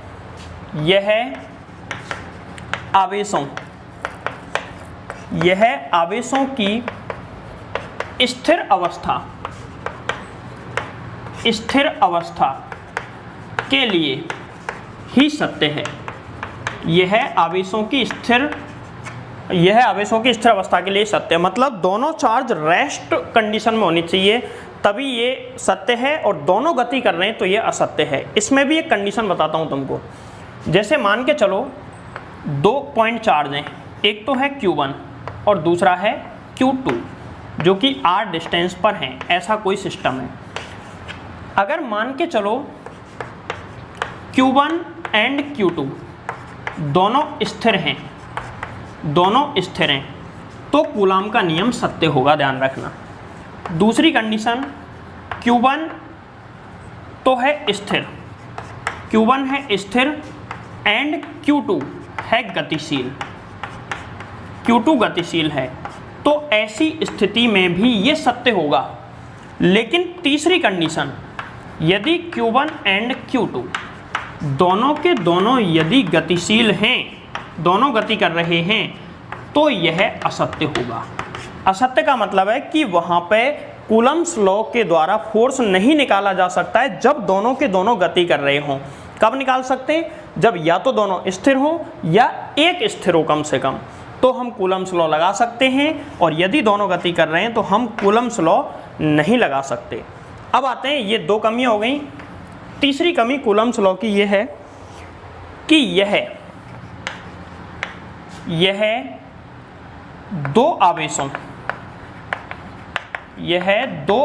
आवेशों की स्थिर अवस्था के लिए ही सत्य है। यह आवेशों की स्थिर अवस्था के लिए सत्य है। मतलब दोनों चार्ज रेस्ट कंडीशन में होनी चाहिए, तभी ये सत्य है, और दोनों गति कर रहे हैं तो ये असत्य है। इसमें भी एक कंडीशन बताता हूँ तुमको। जैसे मान के चलो 2 पॉइंट चार्ज हैं, एक तो है Q1 और दूसरा है Q2, जो कि r डिस्टेंस पर हैं, ऐसा कोई सिस्टम है। अगर मान के चलो Q1 एंड Q2 दोनों स्थिर हैं, तो कूलम्ब का नियम सत्य होगा, ध्यान रखना। दूसरी कंडीशन, Q1 तो है स्थिर, Q1 है स्थिर एंड Q2 है गतिशील, Q2 गतिशील है, तो ऐसी स्थिति में भी ये सत्य होगा। लेकिन तीसरी कंडीशन, यदि Q1 एंड Q2 दोनों के दोनों यदि गतिशील हैं, दोनों गति कर रहे हैं, तो यह असत्य होगा। असत्य का मतलब है कि वहाँ पे कूलम्ब्स लॉ के द्वारा फोर्स नहीं निकाला जा सकता है जब दोनों के दोनों गति कर रहे हों। कब निकाल सकते हैं? जब या तो दोनों स्थिर हो या एक स्थिर हो कम से कम, तो हम कूलम्ब्स लॉ लगा सकते हैं, और यदि दोनों गति कर रहे हैं तो हम कूलम्ब्स लॉ नहीं लगा सकते। अब आते हैं, ये 2 कमियां हो गई। तीसरी कमी कूलम्ब्स लॉ की यह है कि यह दो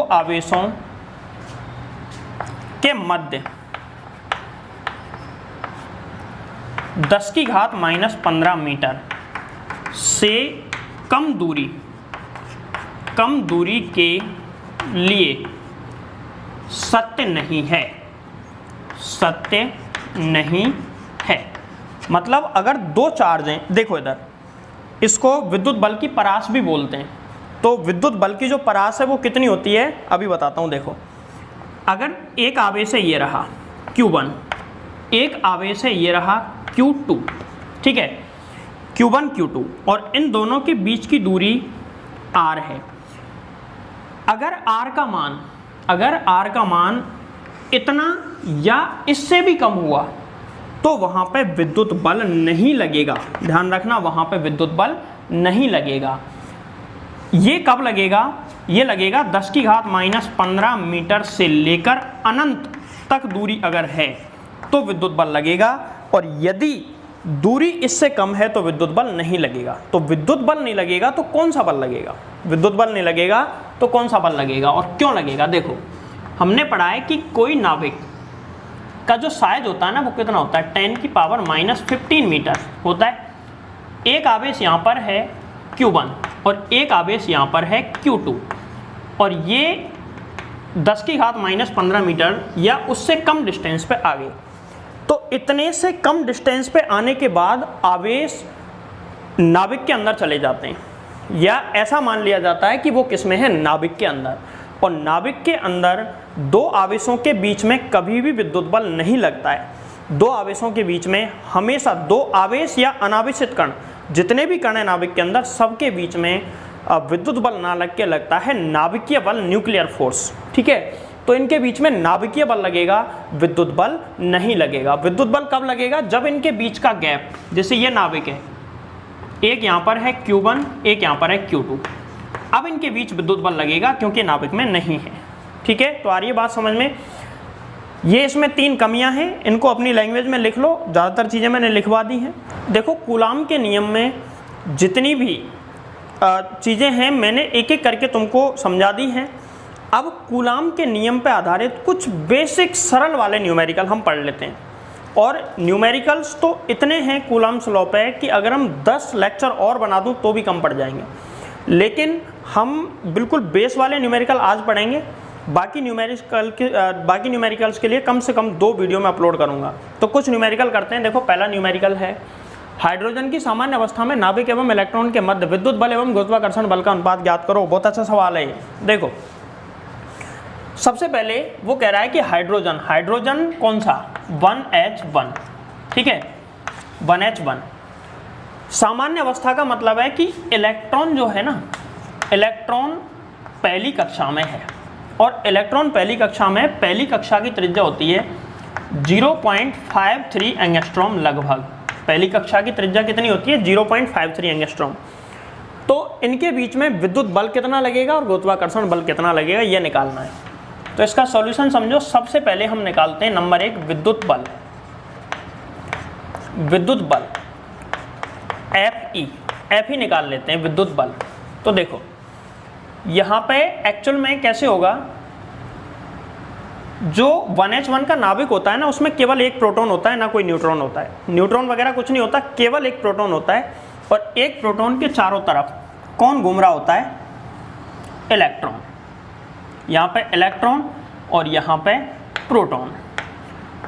आवेशों के मध्य 10⁻⁻15 मीटर से कम दूरी के लिए सत्य नहीं है। मतलब अगर 2 चार्ज हैं, देखो इधर, इसको विद्युत बल की परास भी बोलते हैं। तो विद्युत बल की जो परास है वो कितनी होती है, अभी बताता हूँ। देखो, अगर एक आवेश है ये रहा Q1, एक आवेश है ये रहा Q2, ठीक है, Q1 Q2, और इन दोनों के बीच की दूरी R है। अगर R का मान इतना या इससे भी कम हुआ तो वहाँ पे विद्युत बल नहीं लगेगा। ध्यान रखना, वहाँ पे विद्युत बल नहीं लगेगा। ये कब लगेगा? ये लगेगा 10⁻⁻15 मीटर से लेकर अनंत तक दूरी अगर है तो विद्युत बल लगेगा, और यदि दूरी इससे कम है तो विद्युत बल नहीं लगेगा। तो विद्युत बल नहीं लगेगा तो कौन सा बल लगेगा? विद्युत बल नहीं लगेगा तो कौन सा बल लगेगा, और क्यों लगेगा? देखो, हमने पढ़ा है कि कोई नाभिक का जो साइज होता है ना, वो कितना होता है? 10⁻⁻15 मीटर होता है। एक आवेश यहाँ पर है Q1 और एक आवेश यहाँ पर है Q2, और ये 10⁻⁻15 मीटर या उससे कम डिस्टेंस पे आ गए। तो इतने से कम डिस्टेंस पे आने के बाद आवेश नाभिक के अंदर चले जाते हैं, या ऐसा मान लिया जाता है कि वो किसमें है? नाभिक के अंदर। और नाभिक के अंदर 2 आवेशों के बीच में कभी भी विद्युत बल नहीं लगता है। 2 आवेशों के बीच में हमेशा 2 आवेश या अनावेशित कण, जितने भी कण हैं नाभिक के अंदर, सबके बीच में विद्युत बल ना लग के लगता है नाभिकीय बल, न्यूक्लियर फोर्स, ठीक है। तो इनके बीच में नाभिकीय बल लगेगा, विद्युत बल नहीं लगेगा। विद्युत बल कब लगेगा? जब इनके बीच का गैप, जैसे ये नाभिक है, एक यहाँ पर है Q1, एक यहाँ पर है Q2, अब इनके बीच विद्युत बल लगेगा क्योंकि नाभिक में नहीं है, ठीक है। तो आ रही है बात समझ में? ये इसमें 3 कमियां हैं, इनको अपनी लैंग्वेज में लिख लो, ज़्यादातर चीज़ें मैंने लिखवा दी हैं। देखो कूलाम के नियम में जितनी भी चीज़ें हैं मैंने एक एक करके तुमको समझा दी हैं। अब कूलाम के नियम पर आधारित कुछ बेसिक सरल वाले न्यूमेरिकल हम पढ़ लेते हैं। और न्यूमेरिकल्स तो इतने हैं कूलाम्स लॉ पे कि अगर हम 10 लेक्चर और बना दूं तो भी कम पड़ जाएंगे, लेकिन हम बिल्कुल बेस वाले न्यूमेरिकल आज पढ़ेंगे। बाकी न्यूमेरिकल्स के लिए कम से कम 2 वीडियो में अपलोड करूंगा। तो कुछ न्यूमेरिकल करते हैं। देखो पहला न्यूमेरिकल है, हाइड्रोजन की सामान्य अवस्था में नाभिक एवं इलेक्ट्रॉन के मध्य विद्युत बल एवं गुरुत्वाकर्षण बल का अनुपात ज्ञात करो। बहुत अच्छा सवाल है ये। देखो सबसे पहले वो कह रहा है कि हाइड्रोजन कौन सा, 1H1, ठीक है, 1H1 सामान्य अवस्था का मतलब है कि इलेक्ट्रॉन जो है ना, इलेक्ट्रॉन पहली कक्षा में है। और इलेक्ट्रॉन पहली कक्षा में, पहली कक्षा की त्रिज्या होती है 0.53 एंगस्ट्रॉम लगभग। पहली कक्षा की त्रिज्या कितनी होती है, 0.53 एंगस्ट्रॉम। तो इनके बीच में विद्युत बल कितना लगेगा और गुरुत्वाकर्षण बल कितना लगेगा, ये निकालना है। तो इसका सॉल्यूशन समझो। सबसे पहले हम निकालते हैं नंबर 1 विद्युत बल F ही निकाल लेते हैं, विद्युत बल। तो देखो यहाँ पे एक्चुअल में कैसे होगा, जो 1H1 का नाभिक होता है ना, उसमें केवल एक प्रोटॉन होता है, ना कोई न्यूट्रॉन होता है। न्यूट्रॉन वगैरह कुछ नहीं होता, केवल एक प्रोटॉन होता है। और एक प्रोटॉन के चारों तरफ कौन घूम रहा होता है, इलेक्ट्रॉन। यहाँ पे इलेक्ट्रॉन और यहाँ पे प्रोटॉन।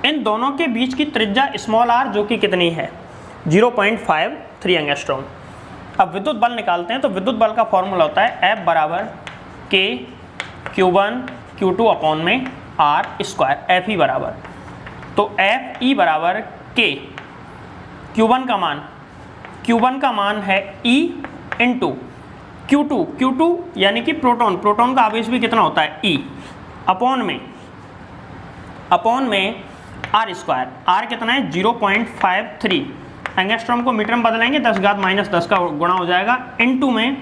इन दोनों के बीच की त्रिज्या स्मॉल r जो कि कितनी है, 0.53 एंगस्ट्रॉम। अब विद्युत बल निकालते हैं। तो विद्युत बल का फॉर्मूला होता है F बराबर K Q1 Q2 अपॉन में R स्क्वायर, F ई बराबर। तो F ई बराबर K, Q1 का मान है E इंटू Q2 यानी कि प्रोटॉन का आवेश भी कितना होता है, E, अपॉन में R स्क्वायर। R कितना है, 0.53 एंगस्ट्रॉम को मीटर में बदलेंगे, 10⁻−10 का गुणा हो जाएगा, इनटू में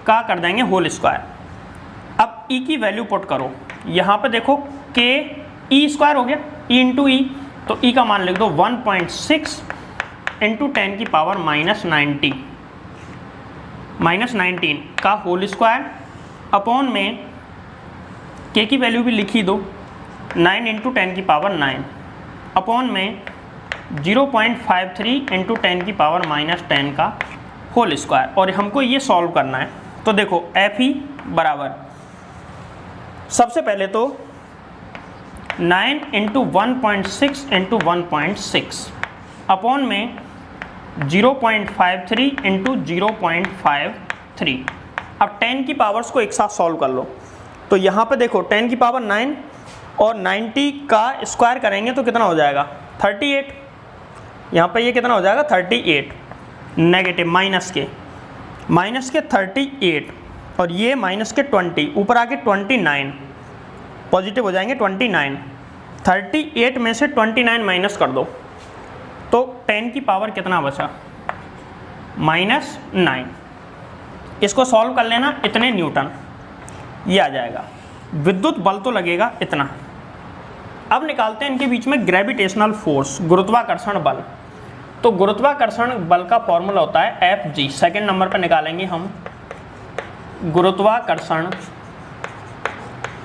का कर देंगे होल स्क्वायर। अब E की वैल्यू पुट करो। यहाँ पे देखो K E स्क्वायर हो गया, E इंटू E, तो E का मान लिख दो 1.6 इंटू 10 की पावर -19 का होल स्क्वायर, अपॉन में K की वैल्यू भी लिखी दो, 9 इंटू 10 की पावर 9, अपॉन में 0.53 इंटू 10 की पावर -10 का होल स्क्वायर। और हमको ये सॉल्व करना है। तो देखो F ही बराबर, सबसे पहले तो 9 इंटू 1.6 इंटू 1.6 अपॉन में 0.53 इंटू 0.53। अब 10 की पावर्स को एक साथ सॉल्व कर लो। तो यहाँ पे देखो 10 की पावर 9 और 90 का स्क्वायर करेंगे तो कितना हो जाएगा, 38। यहाँ पे ये कितना हो जाएगा, 38, नेगेटिव माइनस के 38 और ये माइनस के 20, ऊपर आके 29, पॉजिटिव हो जाएंगे 29। 38 में से 29 माइनस कर दो तो 10 की पावर कितना बचा, -9। इसको सॉल्व कर लेना, इतने न्यूटन ये आ जाएगा। विद्युत बल तो लगेगा इतना। अब निकालते हैं इनके बीच में ग्रेविटेशनल फोर्स, गुरुत्वाकर्षण बल। तो गुरुत्वाकर्षण बल का फॉर्मूला होता है Fg। सेकंड नंबर पर निकालेंगे हम गुरुत्वाकर्षण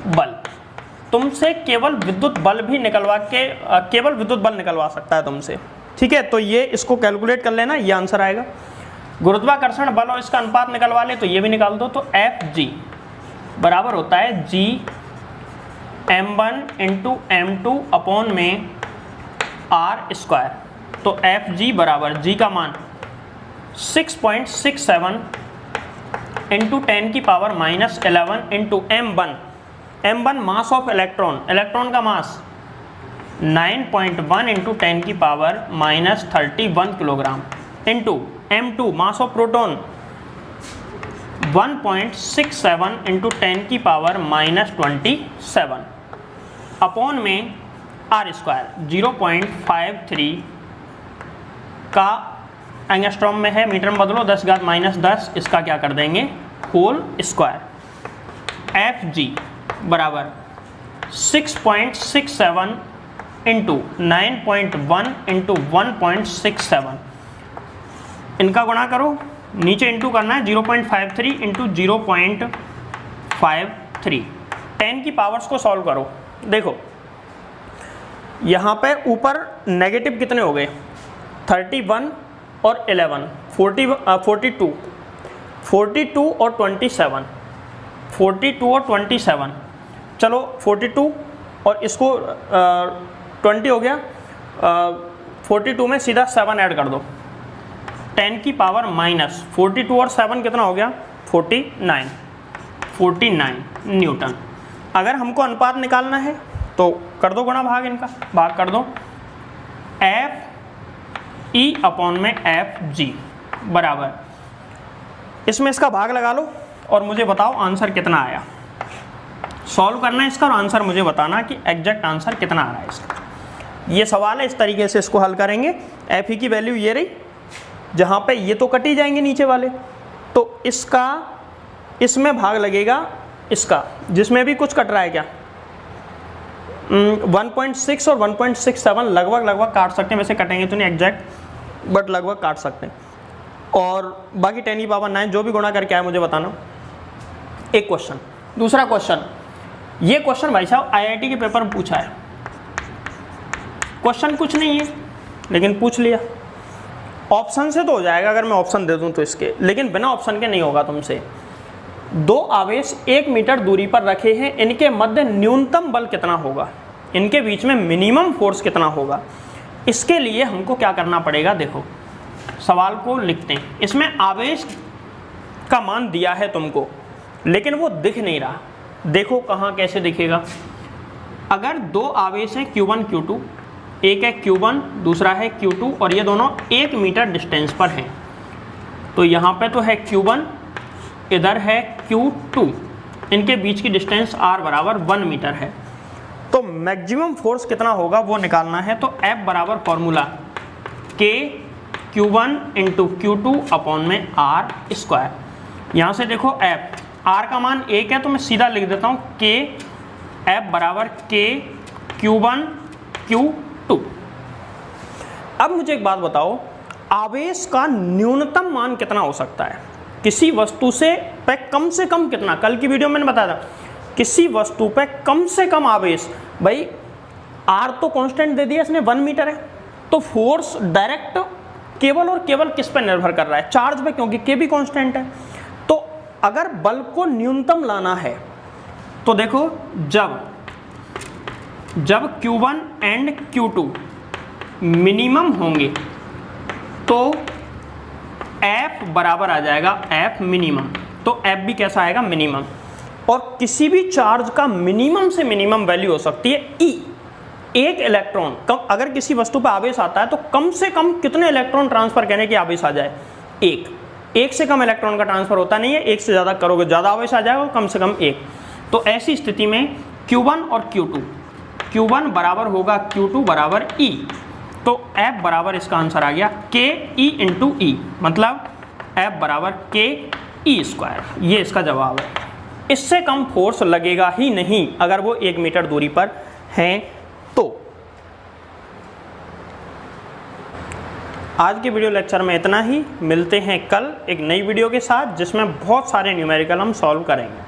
बल। तुमसे केवल विद्युत बल निकलवा सकता है तुमसे, ठीक है। तो ये इसको कैलकुलेट कर लेना, ये आंसर आएगा। गुरुत्वाकर्षण बल और इसका अनुपात निकलवा ले तो ये भी निकाल दो। तो Fg बराबर होता है G m1 into m2 upon में R स्क्वायर। तो Fg बराबर G का मान 6.67 इंटू 10 की power -11 into m1 mass of electron का मास 9.1 इंटू 10 की power -31 kilogram into m2 mass of proton 1.67 into 10 की पावर -27 अपॉन में R स्क्वायर। 0.53 का एंगस्ट्रॉम में है, मीटर में बदलो, 10⁻−10, इसका क्या कर देंगे, होल स्क्वायर। Fg बराबर 6.67 इंटू 9.1 इंटू 1.67, इनका गुणा करो, नीचे इंटू करना है 0.53 इंटू 0.53। 10 की पावर्स को सॉल्व करो। देखो यहाँ पे ऊपर नेगेटिव कितने हो गए, 31 और 11, 42 और 27, 42 और 27, चलो 42 और इसको 20 हो गया, 42 में सीधा 7 ऐड कर दो, 10 की पावर माइनस 42 और 7 कितना हो गया, 49 न्यूटन। अगर हमको अनुपात निकालना है तो कर दो गुणा भाग, इनका भाग कर दो, एफ ई अपॉन में एफ जी बराबर, इसमें इसका भाग लगा लो और मुझे बताओ आंसर कितना आया। सॉल्व करना है इसका और आंसर मुझे बताना कि एग्जैक्ट आंसर कितना आ रहा है इसका। ये सवाल है, इस तरीके से इसको हल करेंगे। एफ ई की वैल्यू ये रही, जहाँ पे ये तो कट ही जाएंगे नीचे वाले, तो इसका इसमें भाग लगेगा इसका, जिसमें भी कुछ कट रहा है क्या, 1.6 और 1.67 लगभग काट सकते हैं, वैसे कटेंगे तो नहीं एग्जैक्ट, बट लगभग काट सकते हैं। और बाकी 10 की पावर 9 जो भी गुणा करके आए मुझे बताना। एक क्वेश्चन, दूसरा क्वेश्चन, ये क्वेश्चन भाई साहब आईआईटी के पेपर में पूछा है। क्वेश्चन कुछ नहीं है लेकिन पूछ लिया। ऑप्शन से तो हो जाएगा अगर मैं ऑप्शन दे दूं तो इसके, लेकिन बिना ऑप्शन के नहीं होगा तुमसे। दो आवेश 1 मीटर दूरी पर रखे हैं, इनके मध्य न्यूनतम बल कितना होगा, इनके बीच में मिनिमम फोर्स कितना होगा। इसके लिए हमको क्या करना पड़ेगा, देखो सवाल को लिखते हैं। इसमें आवेश का मान दिया है तुमको, लेकिन वो दिख नहीं रहा। देखो कहाँ कैसे दिखेगा। अगर दो आवेश हैं Q1 Q2, एक है Q1 दूसरा है Q2 और ये दोनों 1 मीटर डिस्टेंस पर हैं, तो यहाँ पे तो है Q1, इधर है Q2, इनके बीच की डिस्टेंस r बराबर 1 मीटर है। तो मैक्सिमम फोर्स कितना होगा वो निकालना है। तो F बराबर formula K Q1 into Q2 upon में R स्क्वायर। यहाँ से देखो F, R का मान 1 है तो मैं सीधा लिख देता हूँ K F बराबर K Q1 Q2। अब मुझे एक बात बताओ, आवेश का न्यूनतम मान कितना हो सकता है किसी वस्तु से पे कम से कम कितना। कल की वीडियो में मैंने बताया था किसी वस्तु पे कम से कम आवेश, भाई R तो कांस्टेंट दे दिया इसने 1 मीटर है, तो फोर्स डायरेक्ट केवल और केवल किस पे निर्भर कर रहा है, चार्ज पे, क्योंकि K भी कांस्टेंट है। तो अगर बल को न्यूनतम लाना है तो देखो जब Q1 एंड Q2 मिनिमम होंगे तो F बराबर आ जाएगा F मिनिमम, तो F भी कैसा आएगा, मिनिमम। और किसी भी चार्ज का मिनिमम से मिनिमम वैल्यू हो सकती है E। एक इलेक्ट्रॉन कम, अगर किसी वस्तु पर आवेश आता है तो कम से कम कितने इलेक्ट्रॉन ट्रांसफर करने की आवेश आ जाए, एक से कम इलेक्ट्रॉन का ट्रांसफर होता नहीं है, एक से ज़्यादा करोगे ज़्यादा आवेश आ जाएगा, कम से कम एक। तो ऐसी स्थिति में Q1 और Q1 बराबर होगा Q2 बराबर E। तो F बराबर इसका आंसर आ गया K E इंटू E, मतलब F बराबर K E स्क्वायर। ये इसका जवाब है। इससे कम फोर्स लगेगा ही नहीं अगर वो 1 मीटर दूरी पर हैं तो। आज के वीडियो लेक्चर में इतना ही, मिलते हैं कल एक नई वीडियो के साथ जिसमें बहुत सारे न्यूमेरिकल हम सॉल्व करेंगे।